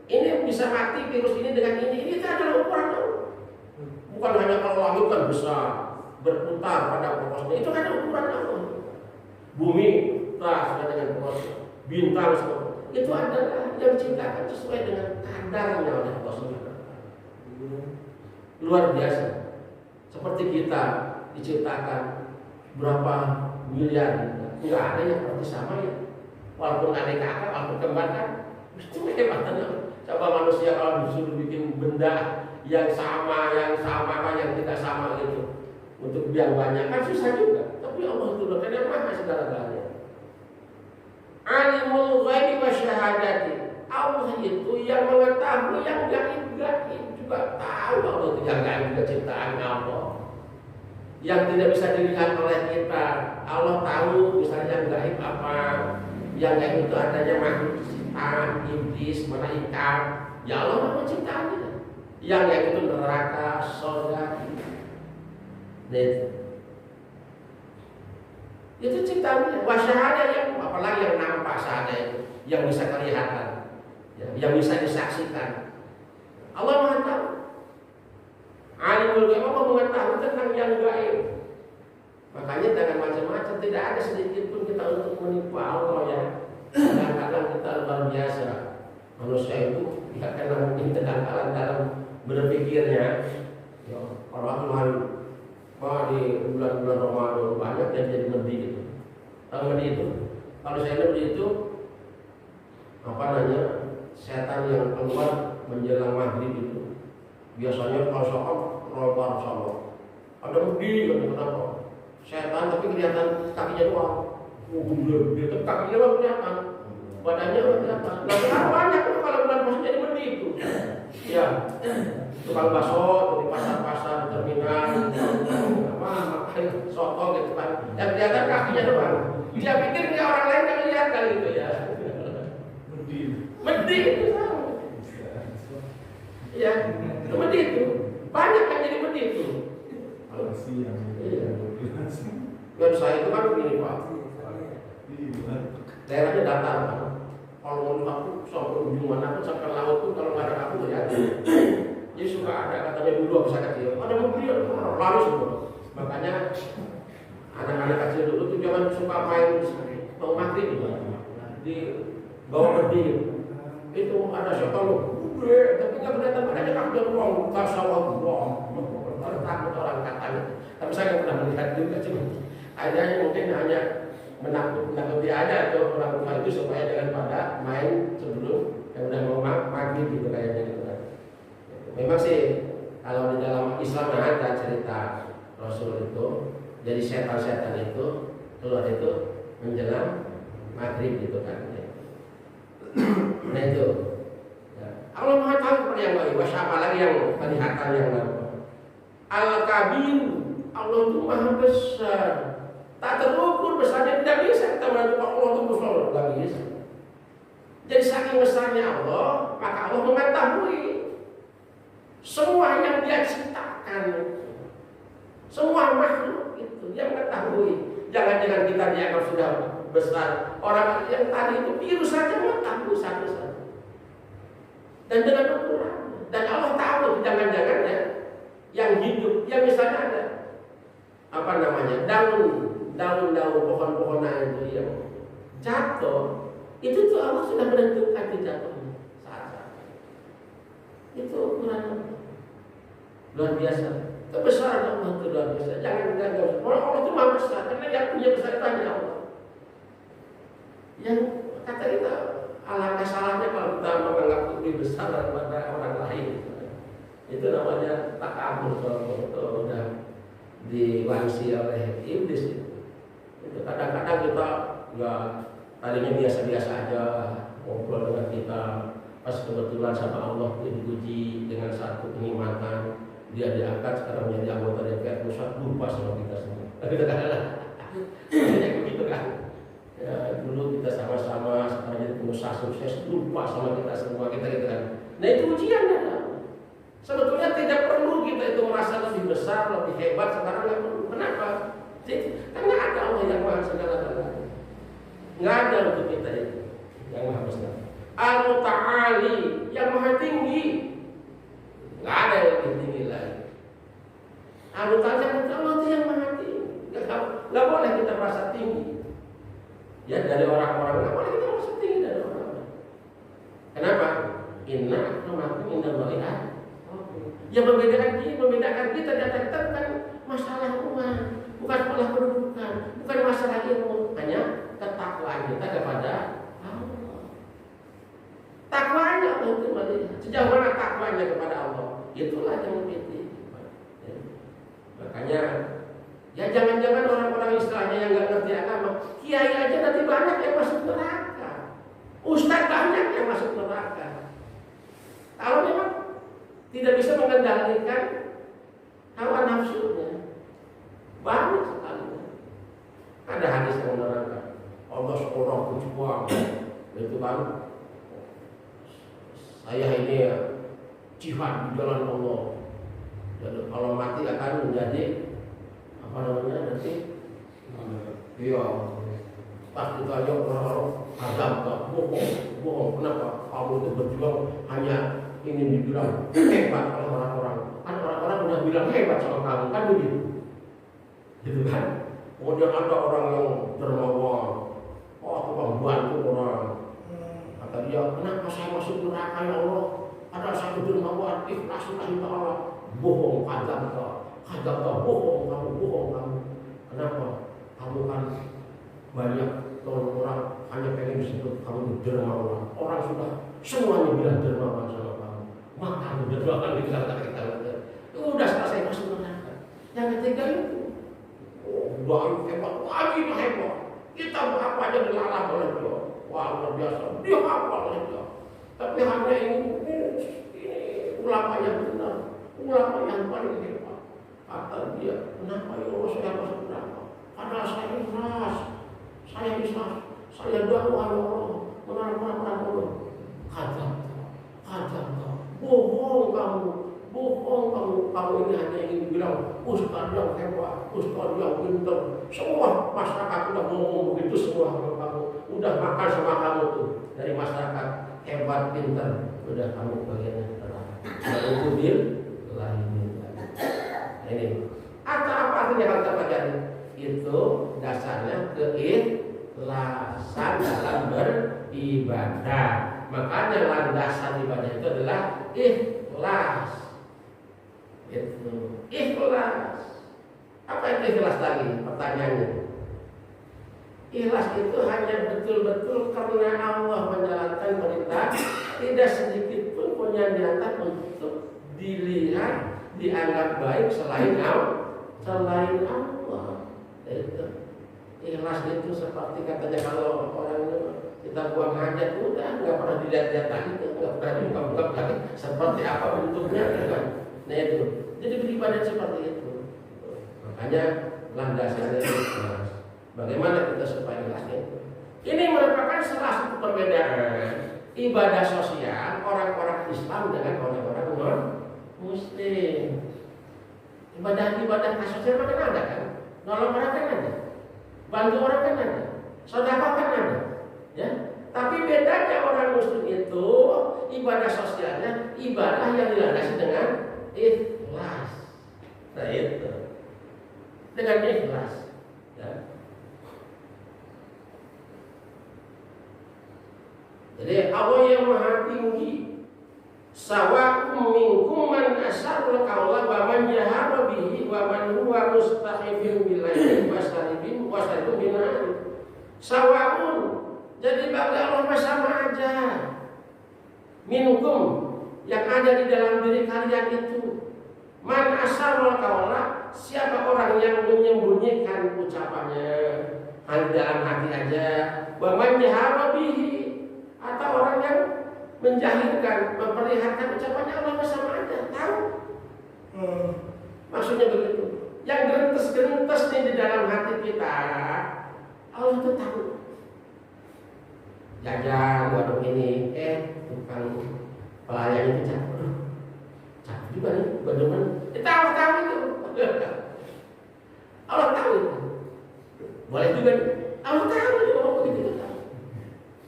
ini bisa mati virus ini dengan ini adalah ukuran Allah. Bukan hanya kalau langit kan besar, berputar pada pokoknya, itu ada ukuran Allah. Bumi sesuai dengan pokoknya, bintang semua, itu adalah yang diciptakan sesuai dengan kadarnya oleh Allah SWT. Luar biasa. Seperti kita diciptakan berapa miliar, nggak ada yang seperti sama ya. Walaupun ada kakak, walaupun kembar kan, itu hebatnya. Coba manusia kalau disuruh bikin benda yang sama, yang tidak sama gitu, untuk biar banyak kan susah juga. Tapi Allah itu karena maha segala-galanya. Alimul ghaibi wa syahadati, Allah itu yang mengetahui yang gaib juga tahu. Allah itu yang gaib juga ciptaan Allah, yang tidak bisa dilihat oleh kita. Allah tahu misalnya yang gaib apa. Yang gaib itu adanya makhluk setan, iblis, malaikat. Ya Allah mau ciptaannya. Yang gaib itu neraka, surga. Itu ciptaannya. Wasyahada yang apalagi yang nampak saja itu, yang bisa kelihatan, ya, yang bisa disaksikan. Allah Maha tahu. Alimul ghaib, Allah mengetahui tentang yang gaib. Makanya dengan macam-macam, tidak ada sedikit pun kita untuk menipu Allah ya. Kadang-kadang kita luar biasa. Manusia itu ya, karena mungkin kedangkalan dalam berpikirnya. Ya, kalau Tuhan di bulan-bulan Ramadan banyak yang jadi medhi itu. Tahu medhi itu? Kalau saya medhi itu apa namanya? Setan yang keluar menjelang maghrib itu. Biasanya kalau sholat robar sama. Ada medhi kan kenapa? Setan tapi kelihatan kakinya doang. Dia kakinya doang kelihatan, badannya doang kelihatan. Nah sekarang banyak tuh kalau bulan puasa jadi medhi itu. Ya, tukang bakso di pasar-pasar, terminal, apa soto gitu kan. Yang kelihatan kakinya doang. Dia pikir dia orang lain yang lihat kali itu ya. Medhi itu sama. Seperti itu. Banyak yang jadi begitu. Dan saya itu kan begini Pak, daerahnya datar Pak. Kalau mau aku sampai ujung mana pun sampai laut pun kalau nggak ada aku ya. Jadi suka ada katanya dulu bisa kecil, ada mobil lari semua. Makanya anak-anak kecil dulu tuh jangan suka main mau mati di bawah berdiri. Itu ada setan tapi nggak kelihatan adanya kaki ruang tasawuf ruang. Takut orang katanya. Tapi saya nggak pernah melihat juga sih. Adanya mungkin hanya menakuti aja atau orang tua itu supaya jangan pada main sebelum yang udah mau maghrib gitu kayaknya gitu kan. Memang sih kalau di dalam Islam ada cerita Rasul itu jadi setan-setan itu keluar itu menjelang maghrib gitu kan. Nah itu ya. Allah Maha tahu seperti yang lain. Siapa lagi yang kelihatan yang lain? Al-Kabir, Allah itu Maha besar. Tak terukur besarnya, tidak bisa kita menentukan Allah itu besar, tidak bisa. Jadi saking besarnya Allah, maka Allah mengetahui semua yang Dia ciptakan, semua makhluk itu Dia mengetahui. Jangan-jangan kita dianggap sudah besar. Orang yang tadi itu virus saja mengetahui satu-satu. Dan dengan ukuran. Dan Allah tahu jangan-jangan ya, yang hidup, yang misalnya ada apa namanya daun pohon-pohonan itu yang jatuh, itu tuh Allah sudah menentukan di jatuhnya saat-saat itu ukuran luar biasa. Kebesaran Allah itu luar biasa. Jangan dianggap Allah itu maha besar karena yang punya besar itu hanya Allah. Yang kata kita alangkah salahnya kalau kita menganggap lebih besar daripada orang lain. Itu namanya takabur itu udah diwarisi oleh iblis itu. Kadang-kadang kita ya tadinya biasa-biasa aja ngobrol dengan kita, pas kebetulan sama Allah itu dipuji dengan satu kenikmatan, dia diangkat sekarang menjadi anggota DPR pusat, lupa sama kita semua. Kita kadang-kadang begitu kan. Ya, dulu kita sama-sama sekarang jadi pengusaha sukses, lupa sama kita semua, kita gitu kan. Nah itu ujiannya kan. Sebetulnya tidak perlu kita itu merasa lebih besar, lebih hebat. Sekarang nggak perlu. Kenapa? Karena ada Allah yang maha segala-galanya. Nggak ada untuk kita itu yang maha besar. Al-Muta'ali yang maha tinggi. Nggak ada yang lebih tinggi lagi. Al-Muta'ali Allah itu yang maha tinggi. Nggak boleh kita merasa tinggi. Ya dari orang-orang nggak boleh kita merasa tinggi dari orang-orang. Kenapa? Inna akramakum indallahi yang membedakan kita dan kita bukan masalah uang, bukan masalah kedudukan, bukan masalah ilmu, hanya ketakwaan kita kepada Allah. Takwanya Allah itu sejauh mana takwanya kepada Allah, itulah yang lebih tinggi. Makanya ya jangan-jangan orang-orang istilahnya yang nggak ngerti agama, kiai aja nanti banyak yang masuk neraka, ustaz banyak yang masuk neraka. Kalau memang tidak bisa mengendalikan hawa nafsunya, banyak sekali. Ada hadis yang menerangkan Allah seorang pejuang itu kan, saya ini ya jihad di jalan Allah. Jadi kalau mati akan menjadi apa namanya nanti? Iya, pas ditanya orang-orang agam tak bohong. Kenapa kamu itu berjuang hanya ingin dibilang hebat oleh orang-orang? Kan orang-orang udah bilang hebat sama kamu kan begitu, gitu kan? Kemudian ada orang yang dermawan, tukang bantu orang. Kata dia, kenapa saya masuk neraka ya Allah? Padahal saya dermawan, ikhlas kita Allah. Bohong, kadzab, bohong kamu. Kenapa? Kamu kan banyak orang hanya pengen disebut kamu dermawan. Orang sudah semuanya bilang dermawan sama kamu. Maka kamu dermawan di belakang kita. Udah selesai masuk neraka. Yang ketiga itu, wah hebat, lagi hebat. Kita apa aja dilarang oleh dia. Wah luar biasa, dia apa oleh dia. Tapi hanya ini ulama yang benar, ulama yang paling hebat. Kata dia, kenapa ya Allah saya masuk neraka? Padahal saya ikhlas, saya dakwah ya Allah, menerang. Kata, bohong kamu, bohong kamu ini hanya ingin bilang ustaz yang hebat, ustaz yang pintar. Semua masyarakat udah ngomong begitu semua kalau kamu udah makan sama kamu tuh dari masyarakat hebat pintar, udah kamu bagiannya terang. Kalau itu bil lain. Ini apa artinya kalau kita pelajari? Itu dasarnya keikhlasan dalam beribadah. Makanya landasan ibadah itu adalah ikhlas. Itu ikhlas. Apa itu ikhlas lagi? Pertanyaannya. Ikhlas itu hanya betul-betul karena Allah menjalankan perintah, tidak sedikit pun punya niatan untuk dilihat, dianggap baik selain Allah. Itu ikhlas itu seperti katanya kalau orang kita buang hajat udah nggak pernah dilihat-lihat lagi, nggak pernah dibuka-buka lagi seperti apa bentuknya kan. Nah itu jadi beribadah seperti itu. Makanya landasannya ikhlas. Bagaimana kita supaya ikhlasnya? Ini merupakan salah satu perbedaan ibadah sosial orang-orang Islam dengan orang-orang non-Muslim. Ibadah sosial kan ada kan, nolong orang kan ada, bantu orang kan ada, sedekah kan ada, ya. Tapi bedanya orang Muslim itu ibadah sosialnya ibadah yang dilandasi dengan ikhlas. Nah itu dengan ikhlas. Ya. Jadi Allah yang Maha Tinggi, sawa'un minkum man asarra qawla wa man jahara bihi wa man huwa mustahifin bil laili wa saribin bin nahar. Sawa'un, jadi bagi Allah sama aja. Minkum, yang ada di dalam diri kalian itu, man asarra qawla, siapa orang yang menyembunyikan ucapannya hanya dalam hati aja, wa man jahara bihi, atau orang yang menjahilkan, memperlihatkan ucapannya, Allah sama aja, tahu. Maksudnya begitu. Yang gentes-gentes nih di dalam hati kita, Allah itu tahu. Jajan warung ini, tukang pelayan itu cakep juga nih, bener-bener. Tahu itu. Allah tahu itu. Boleh juga nih. Allah tahu itu, orang begitu tahu.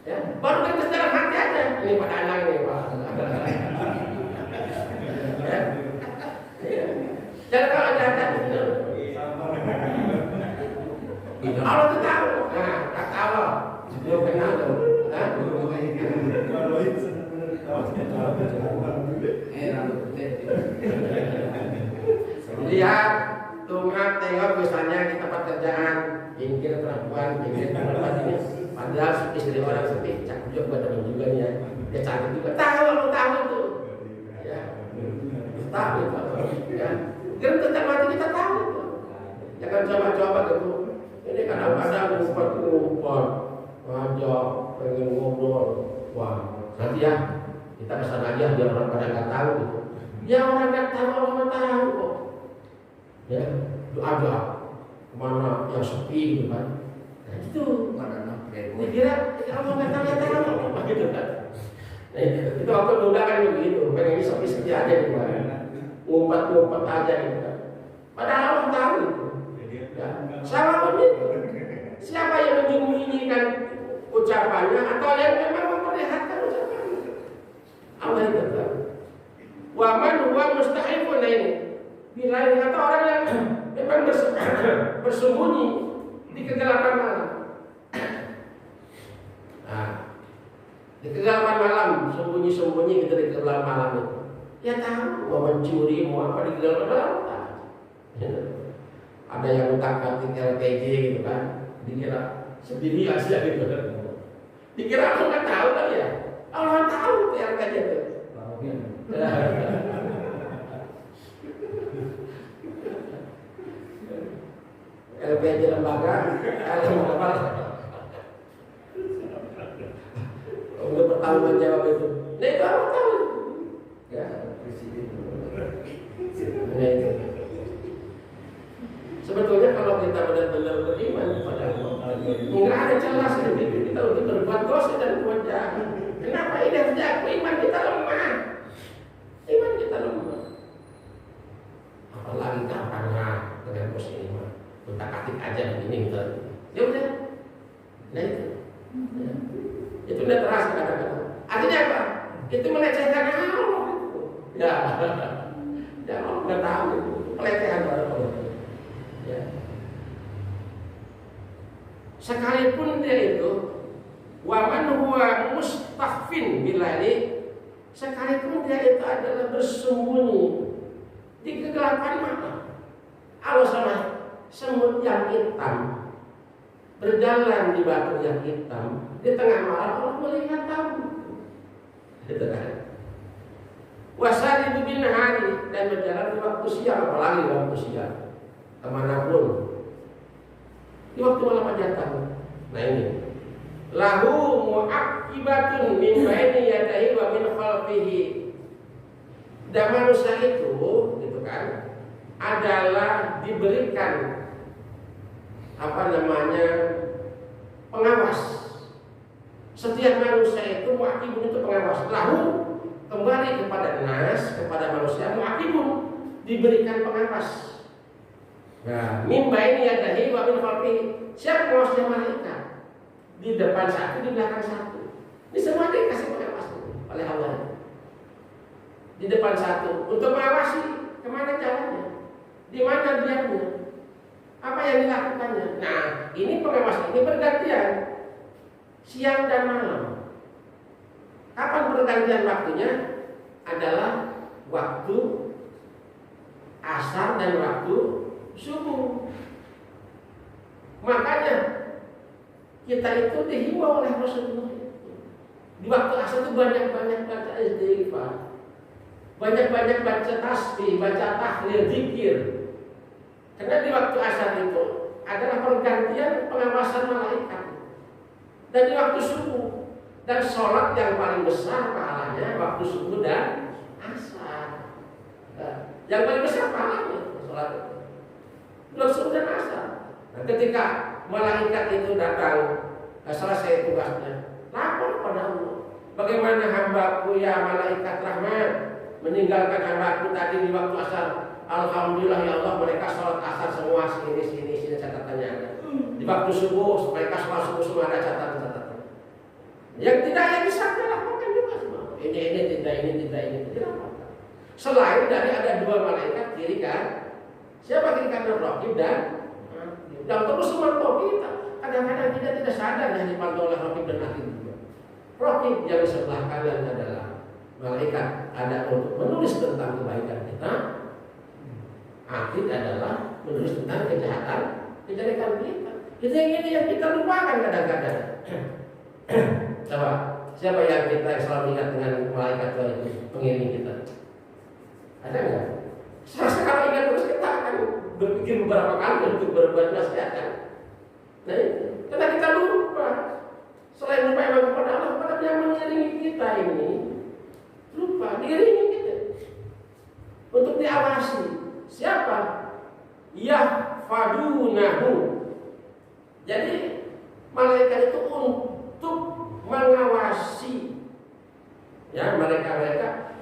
Ya, baru kita dalam hati aja. Ini pada anak ini, Pak. Ya. Jangan kalau jahat itu. Allah tuh tahu. Nah, tak tahu. Dia kenal tuh. Lihat, Tuhan tengok misalnya di tempat kerjaan, pinggir perempuan, pinggir perempuan ini. Padahal istri orang sepi, cakep juga teman juga nih ya. Dia cantik juga. Tahu itu. Ya. Tahu itu. Ya. Kan tetap mati kita tahu itu. Jangan coba-coba gitu. Ini kadang-kadang ngumpet, ngajak, pengen ngobrol. Wah, nanti ya kita pesan aja biar orang pada nggak tahu gitu. Ya orang nggak tahu, orang tahu kok. Ya, itu ada kemana yang sepi gitu kan. Nah itu dikira Allah nggak tahu apa gitu kan. Itu waktu muda kan begitu, pengen sepi-sepi aja gitu kan, ngumpet-ngumpet aja gitu kan. Padahal Allah tahu itu. Ya. Sama pun itu. Siapa yang menyembunyikan ucapannya atau yang memang memperlihatkan ucapannya, Allah itu tahu. Wa man huwa mustahifun ini. Bila kata orang yang memang bersembunyi di kegelapan malam. Nah, di kegelapan malam, sembunyi-sembunyi gitu di kegelapan malam itu. Ya tahu, mau mencuri, mau apa di kegelapan malam. Ada yang utang-utangan LPG gitu kan, dikira sendiri aja gitu kan. Dikira aku nggak tahu kan ya? Allah tahu tuh LPG itu. LPG lembaga, untuk pertanggung jawab itu. Nah itu Allah tahu. Ya, presiden. Nah itu. Sebetulnya kalau kita benar-benar beriman kepada Allah, nggak ada celah sedikit kita untuk berbuat dosa dan berbuat jahat. Kenapa ini harus jahat? Iman kita lemah. Iman kita lemah. melecehkan Allah. Ya, Allah nggak tahu itu pelecehan Allah. Ya. Sekalipun dia itu waman huwa mustahfin bilali, sekalipun dia itu adalah bersembunyi di kegelapan malam. Allah sama semut yang hitam berjalan di batu yang hitam di tengah malam, Allah melihat tahu. Itu kan. Wasari bin hari, dan berjalan di waktu siang, apalagi waktu siang kemanapun di waktu malam aja tahu. Nah ini lahu mu'aqibatun min baini yadayhi wa min khalfihi. Dan manusia itu gitu kan adalah diberikan pengawas. Setiap manusia itu mu'aqibun itu pengawas. Lahu kembali kepada nas, kepada manusia, mu'aqibun diberikan pengawas. Nah, min baini yadayhi wa min khalfihi. Siapa pengawasnya malaikat? Di depan satu, di belakang satu. Ini semua dikasih pengawas oleh Allah. Di depan satu untuk mengawasi kemana jalannya, di mana diamnya, apa yang dilakukannya. Nah, ini pengawas ini bergantian siang dan malam. Kapan pergantian waktunya? Adalah waktu asar dan waktu subuh. Makanya kita itu dihimbau oleh Rasulullah. Di waktu asar itu banyak-banyak baca istighfar, banyak-banyak baca tasbih, baca tahlil, zikir. Karena di waktu asar itu adalah pergantian pengawasan malaikat. Dan di waktu subuh, dan sholat yang paling besar pahalanya waktu subuh dan asar. Yang paling besar pahalanya sholat itu waktu subuh dan asar. Nah, ketika malaikat itu datang, selesai tugasnya, lapor pada Allah. Bagaimana hambaku ya malaikat rahmat meninggalkan hambaku tadi di waktu asar. Alhamdulillah ya Allah, mereka sholat asar semua sini catatannya ada. Di waktu subuh mereka sholat subuh semua ada catatan. Yang tidak yang bisa dilakukan juga semua. Ini tidak. Selain dari ada dua malaikat kiri kan, siapa kiri kanan Raqib dan terus memantau kita. Kadang-kadang kita tidak sadar yang dipantau oleh Raqib dan Atid juga. Raqib yang di sebelah kanan adalah malaikat ada untuk menulis tentang kebaikan kita. Atid adalah menulis tentang kejahatan kita. Ini yang kita lupakan kadang-kadang. Coba, siapa yang kita selalu ingat dengan malaikat itu pengiring kita? Ada nggak? Kalau ingat terus kita akan berpikir beberapa kali untuk berbuat nasihat kan? Nah itu, karena kita lupa. Selain lupa emang kepada Allah, kepada yang mengiringi kita ini lupa, diiringi kita untuk diawasi. Siapa? Yahfadunahu. Jadi malaikat itu untuk mengawasi, ya mereka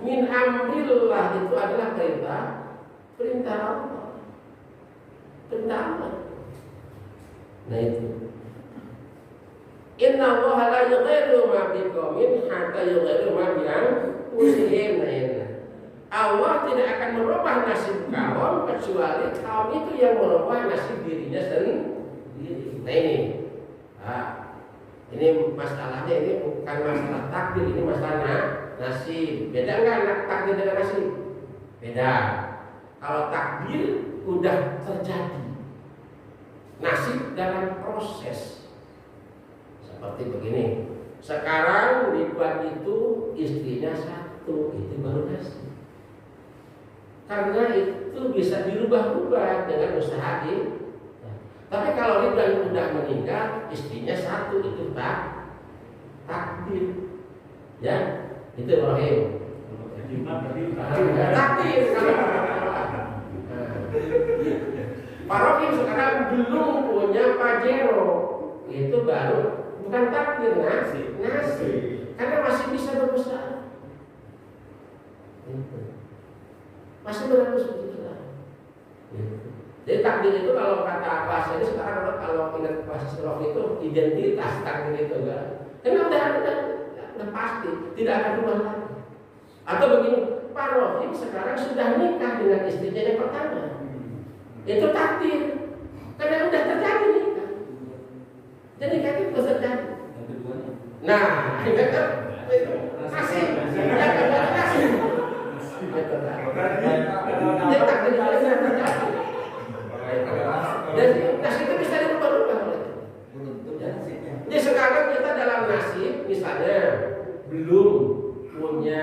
min amrillah itu adalah perintah Allah. Nah itu. Inna Allah la yughayyiru ma biqaumin hatta yughayyiru ma bi anfusihim. Allah tidak akan merubah nasib kaum kecuali kaum itu yang merubah nasib dirinya sendiri. Nah ini masalahnya ini bukan masalah takdir, ini masalah nasib. Beda enggak takdir dengan nasib? Beda. Kalau takdir udah terjadi, nasib dalam proses. Seperti begini. Sekarang Ridwan itu istrinya satu, itu baru nasib. Karena itu bisa dirubah-rubah dengan usaha ini. Tapi kalau Ridwan sudah meninggal, istrinya satu, itu takdir. Ya, itu Ibrahim. Takdir. Pak Rohim sekarang belum punya Pajero, itu baru bukan takdir, nasib. Karena masih bisa berusaha. Masih berusaha. Jadi takdir itu kalau kata bahasa ini sekarang kalau ingat bahasa Sirah itu identitas takdir itu enggak. Karena udah pasti tidak akan berubah lagi. Atau begini, Pak Rohim sekarang sudah nikah dengan istrinya yang pertama. Itu takdir, karena udah terjadi nikah. Jadi nikah itu terjadi. Nah, itu kan kasih, yang kedua kasih. Jadi takdir itu sudah terjadi. Jadi nasib itu bisa dirubah-rubah. Jadi sekarang kita dalam nasib, misalnya belum punya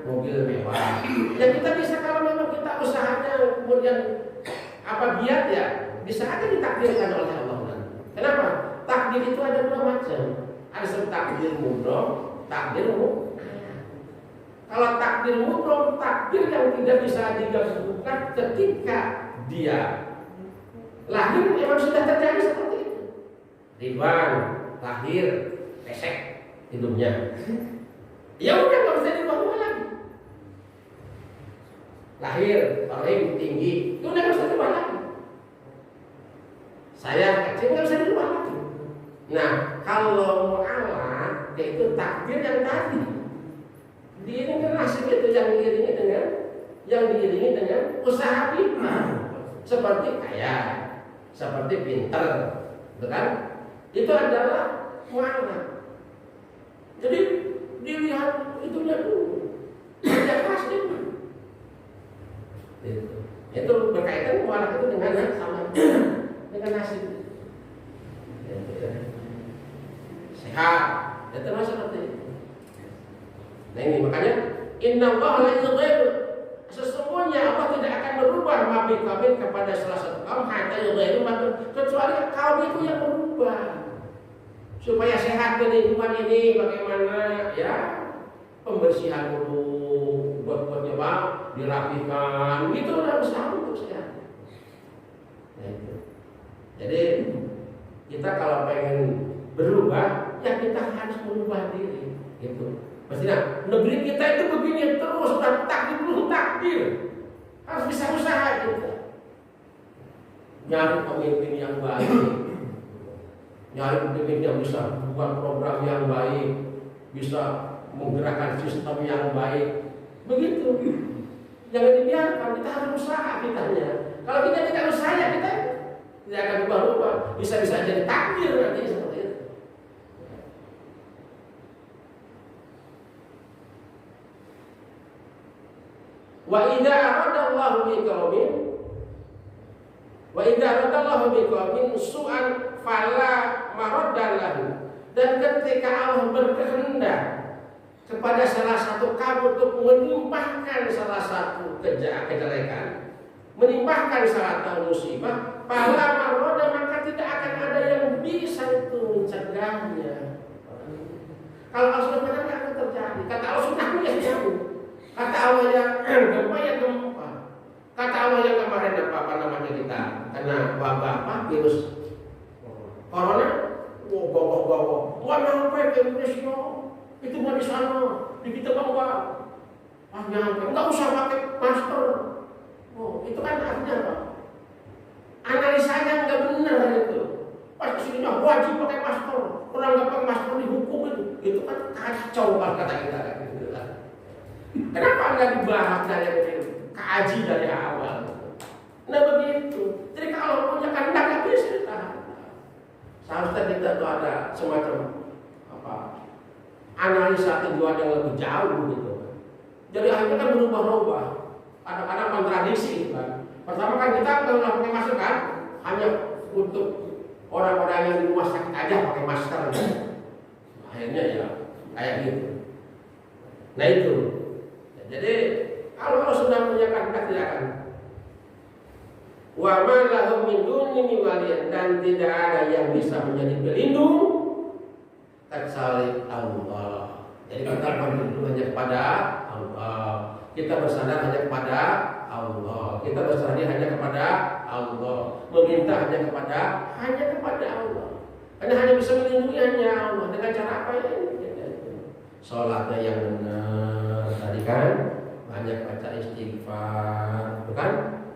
mobil mewah. Ya kita bisa, kalau memang kita usahanya kemudian biat ya, bisa aja ditakdirkan oleh Allah. Kenapa? Takdir itu ada dua macam. Ada takdir mudrom, takdir muqaddar. Kalau takdir mudrom, takdir yang tidak bisa digabungkan ketika dia lahir memang sudah terjadi seperti itu. Ridwan lahir pesek hidupnya. Ya udah nggak bisa dirubah lagi. Lahir paling tinggi, itu udah nggak bisa dirubah lagi. Saya kecil nggak bisa dirubah lagi. Nah, kalau mu'alaq yaitu takdir yang tadi diiringi nasib itu yang diiringi dengan usaha kita, seperti kaya, seperti pinter, kan? Itu adalah mu'alaq. Jadi dilihat itunya dulu, kerja keras itu. Itu berkaitan mu'alaq itu dengan sama dengan nasib. Sehat, itu termasuk seperti itu. Nah ini makanya innallaha la yughayyiru, sesungguhnya Allah tidak akan merubah ma bi qaumin kepada salah satu kaum hatta yughayyiru kecuali kaum itu yang berubah supaya sehat kehidupan ini. Bagaimana ya, pembersihan dulu, buat coba dirapikan, gitu harus untuk sehat. Nah, itu. Jadi kita kalau pengen berubah, ya kita harus merubah diri, gitu. Pastinya negeri kita itu begini terus, dan takdir belum takdir, harus bisa usaha kita. Nyari pemimpin yang baik, nyari pemimpin yang bisa buat program yang baik, bisa menggerakkan sistem yang baik, begitu. Jangan dibiarkan, kita harus usaha kitanya. Kalau kita tidak usaha, ya kita tidak akan berubah-ubah, bisa-bisa jadi takdir nanti seperti itu. Wa idza aradallahu biqaumin su'an fala maradda lahu. Dan ketika Allah berkehendak kepada salah satu kaum untuk menimpahkan salah satu kejelekan, menimpahkan salah satu musibah, fala maradda, maka tidak akan ada yang bisa itu mencegahnya. Kalau Allah sudah berkehendak akan terjadi. Kata Allah sudah punya jamu. Kata Allah yang gempa ya gempa. Kata Allah yang kemarin apa namanya kita kena wabah virus corona, bawa nyampe ke Indonesia, itu mau di sana, di kita bawa, nyampe, nggak usah pakai masker. Oh, itu kan artinya apa? Analisanya nggak benar itu. Pas kesininya wajib pakai masker, orang nggak pakai masker dihukum itu kan kacau kata kita. Kenapa nggak dibahas dari kaji dari awal? Nah begitu. Jadi kalau punya kehendak nggak bisa ditahan. Seharusnya kita tuh ada semacam analisa tujuan yang lebih jauh gitu. Jadi akhirnya kan berubah-ubah. Kadang-kadang kontradiksi kan. Pertama kan kita kalau nggak pakai masker kan hanya untuk orang-orang yang di rumah sakit aja pakai masker. Akhirnya ya kayak gitu. Nah itu. Jadi kalau Allah sudah punya kehendak tidak akan. Wa ma lahum min dunihi waliy, dan tidak ada yang bisa menjadi pelindung kecuali Allah. Jadi kita berlindung hanya kepada Allah. Kita bersandar hanya kepada Allah. Kita bersandar hanya kepada Allah. Meminta hanya kepada Allah. Karena hanya bisa melindungi hanya Allah. Dengan cara apa ya? Sholatnya yang benar. Tadi kan banyak baca istighfar, bukan?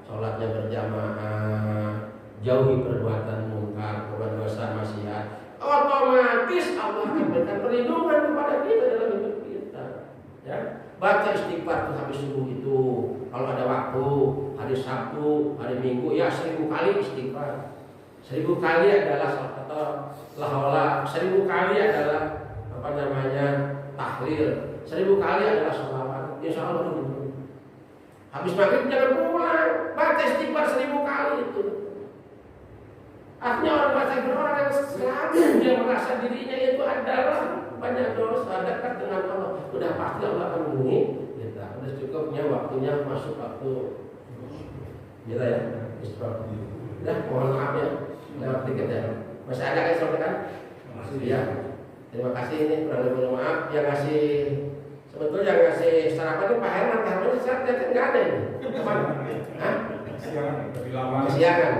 Sholatnya berjamaah, jauhi perbuatan mungkar, perbuatan dosa maksiat. Otomatis Allah akan memberikan perlindungan kepada kita dalam hidup kita. Ya, baca istighfar tuh habis subuh itu. Kalau ada waktu, hari Sabtu, hari Minggu, ya 1000 kali istighfar. 1000 kali adalah la haula, 1000 kali adalah apa namanya tahlil, 1000 kali adalah sholawat. Insya Allah itu. Habis maghrib jangan pulang, baca istighfar 1000 kali itu. Artinya orang baca istighfar orang yang selalu dia merasa dirinya itu adalah banyak dosa, dekat dengan Allah. Udah pasti Allah akan menghuni kita. Udah cukupnya waktunya masuk waktu kita ya istirahat. Udah mohon maaf ya, lewat dikit ya. Masih ada yang sampaikan? Masih ya. Terima kasih ini kurang lebih maaf yang ngasih sebetulnya yang ngasih sarapan itu Pak Herman. Pak Herman saya nggak ada ini. Kapan? Hah? Kesiangan.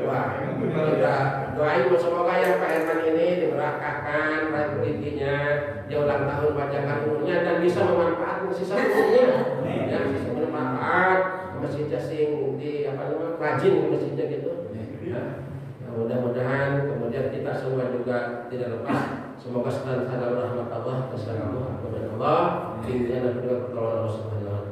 Wah, kita doain semoga yang Pak Herman ini diberkahkan raih rezekinya, dia ulang tahun panjangkan umurnya dan bisa memanfaatkan sisa umurnya. Ya, sisa bermanfaat, masjidnya sing di apa namanya rajin masjidnya gitu. Ya. Nah, mudah-mudahan kemudian kita semua juga tidak lepas. Semoga senantiasa rahmat Allah, keselamatan Allah, intinya dan juga pertolongan Allah Subhanahu wa taala.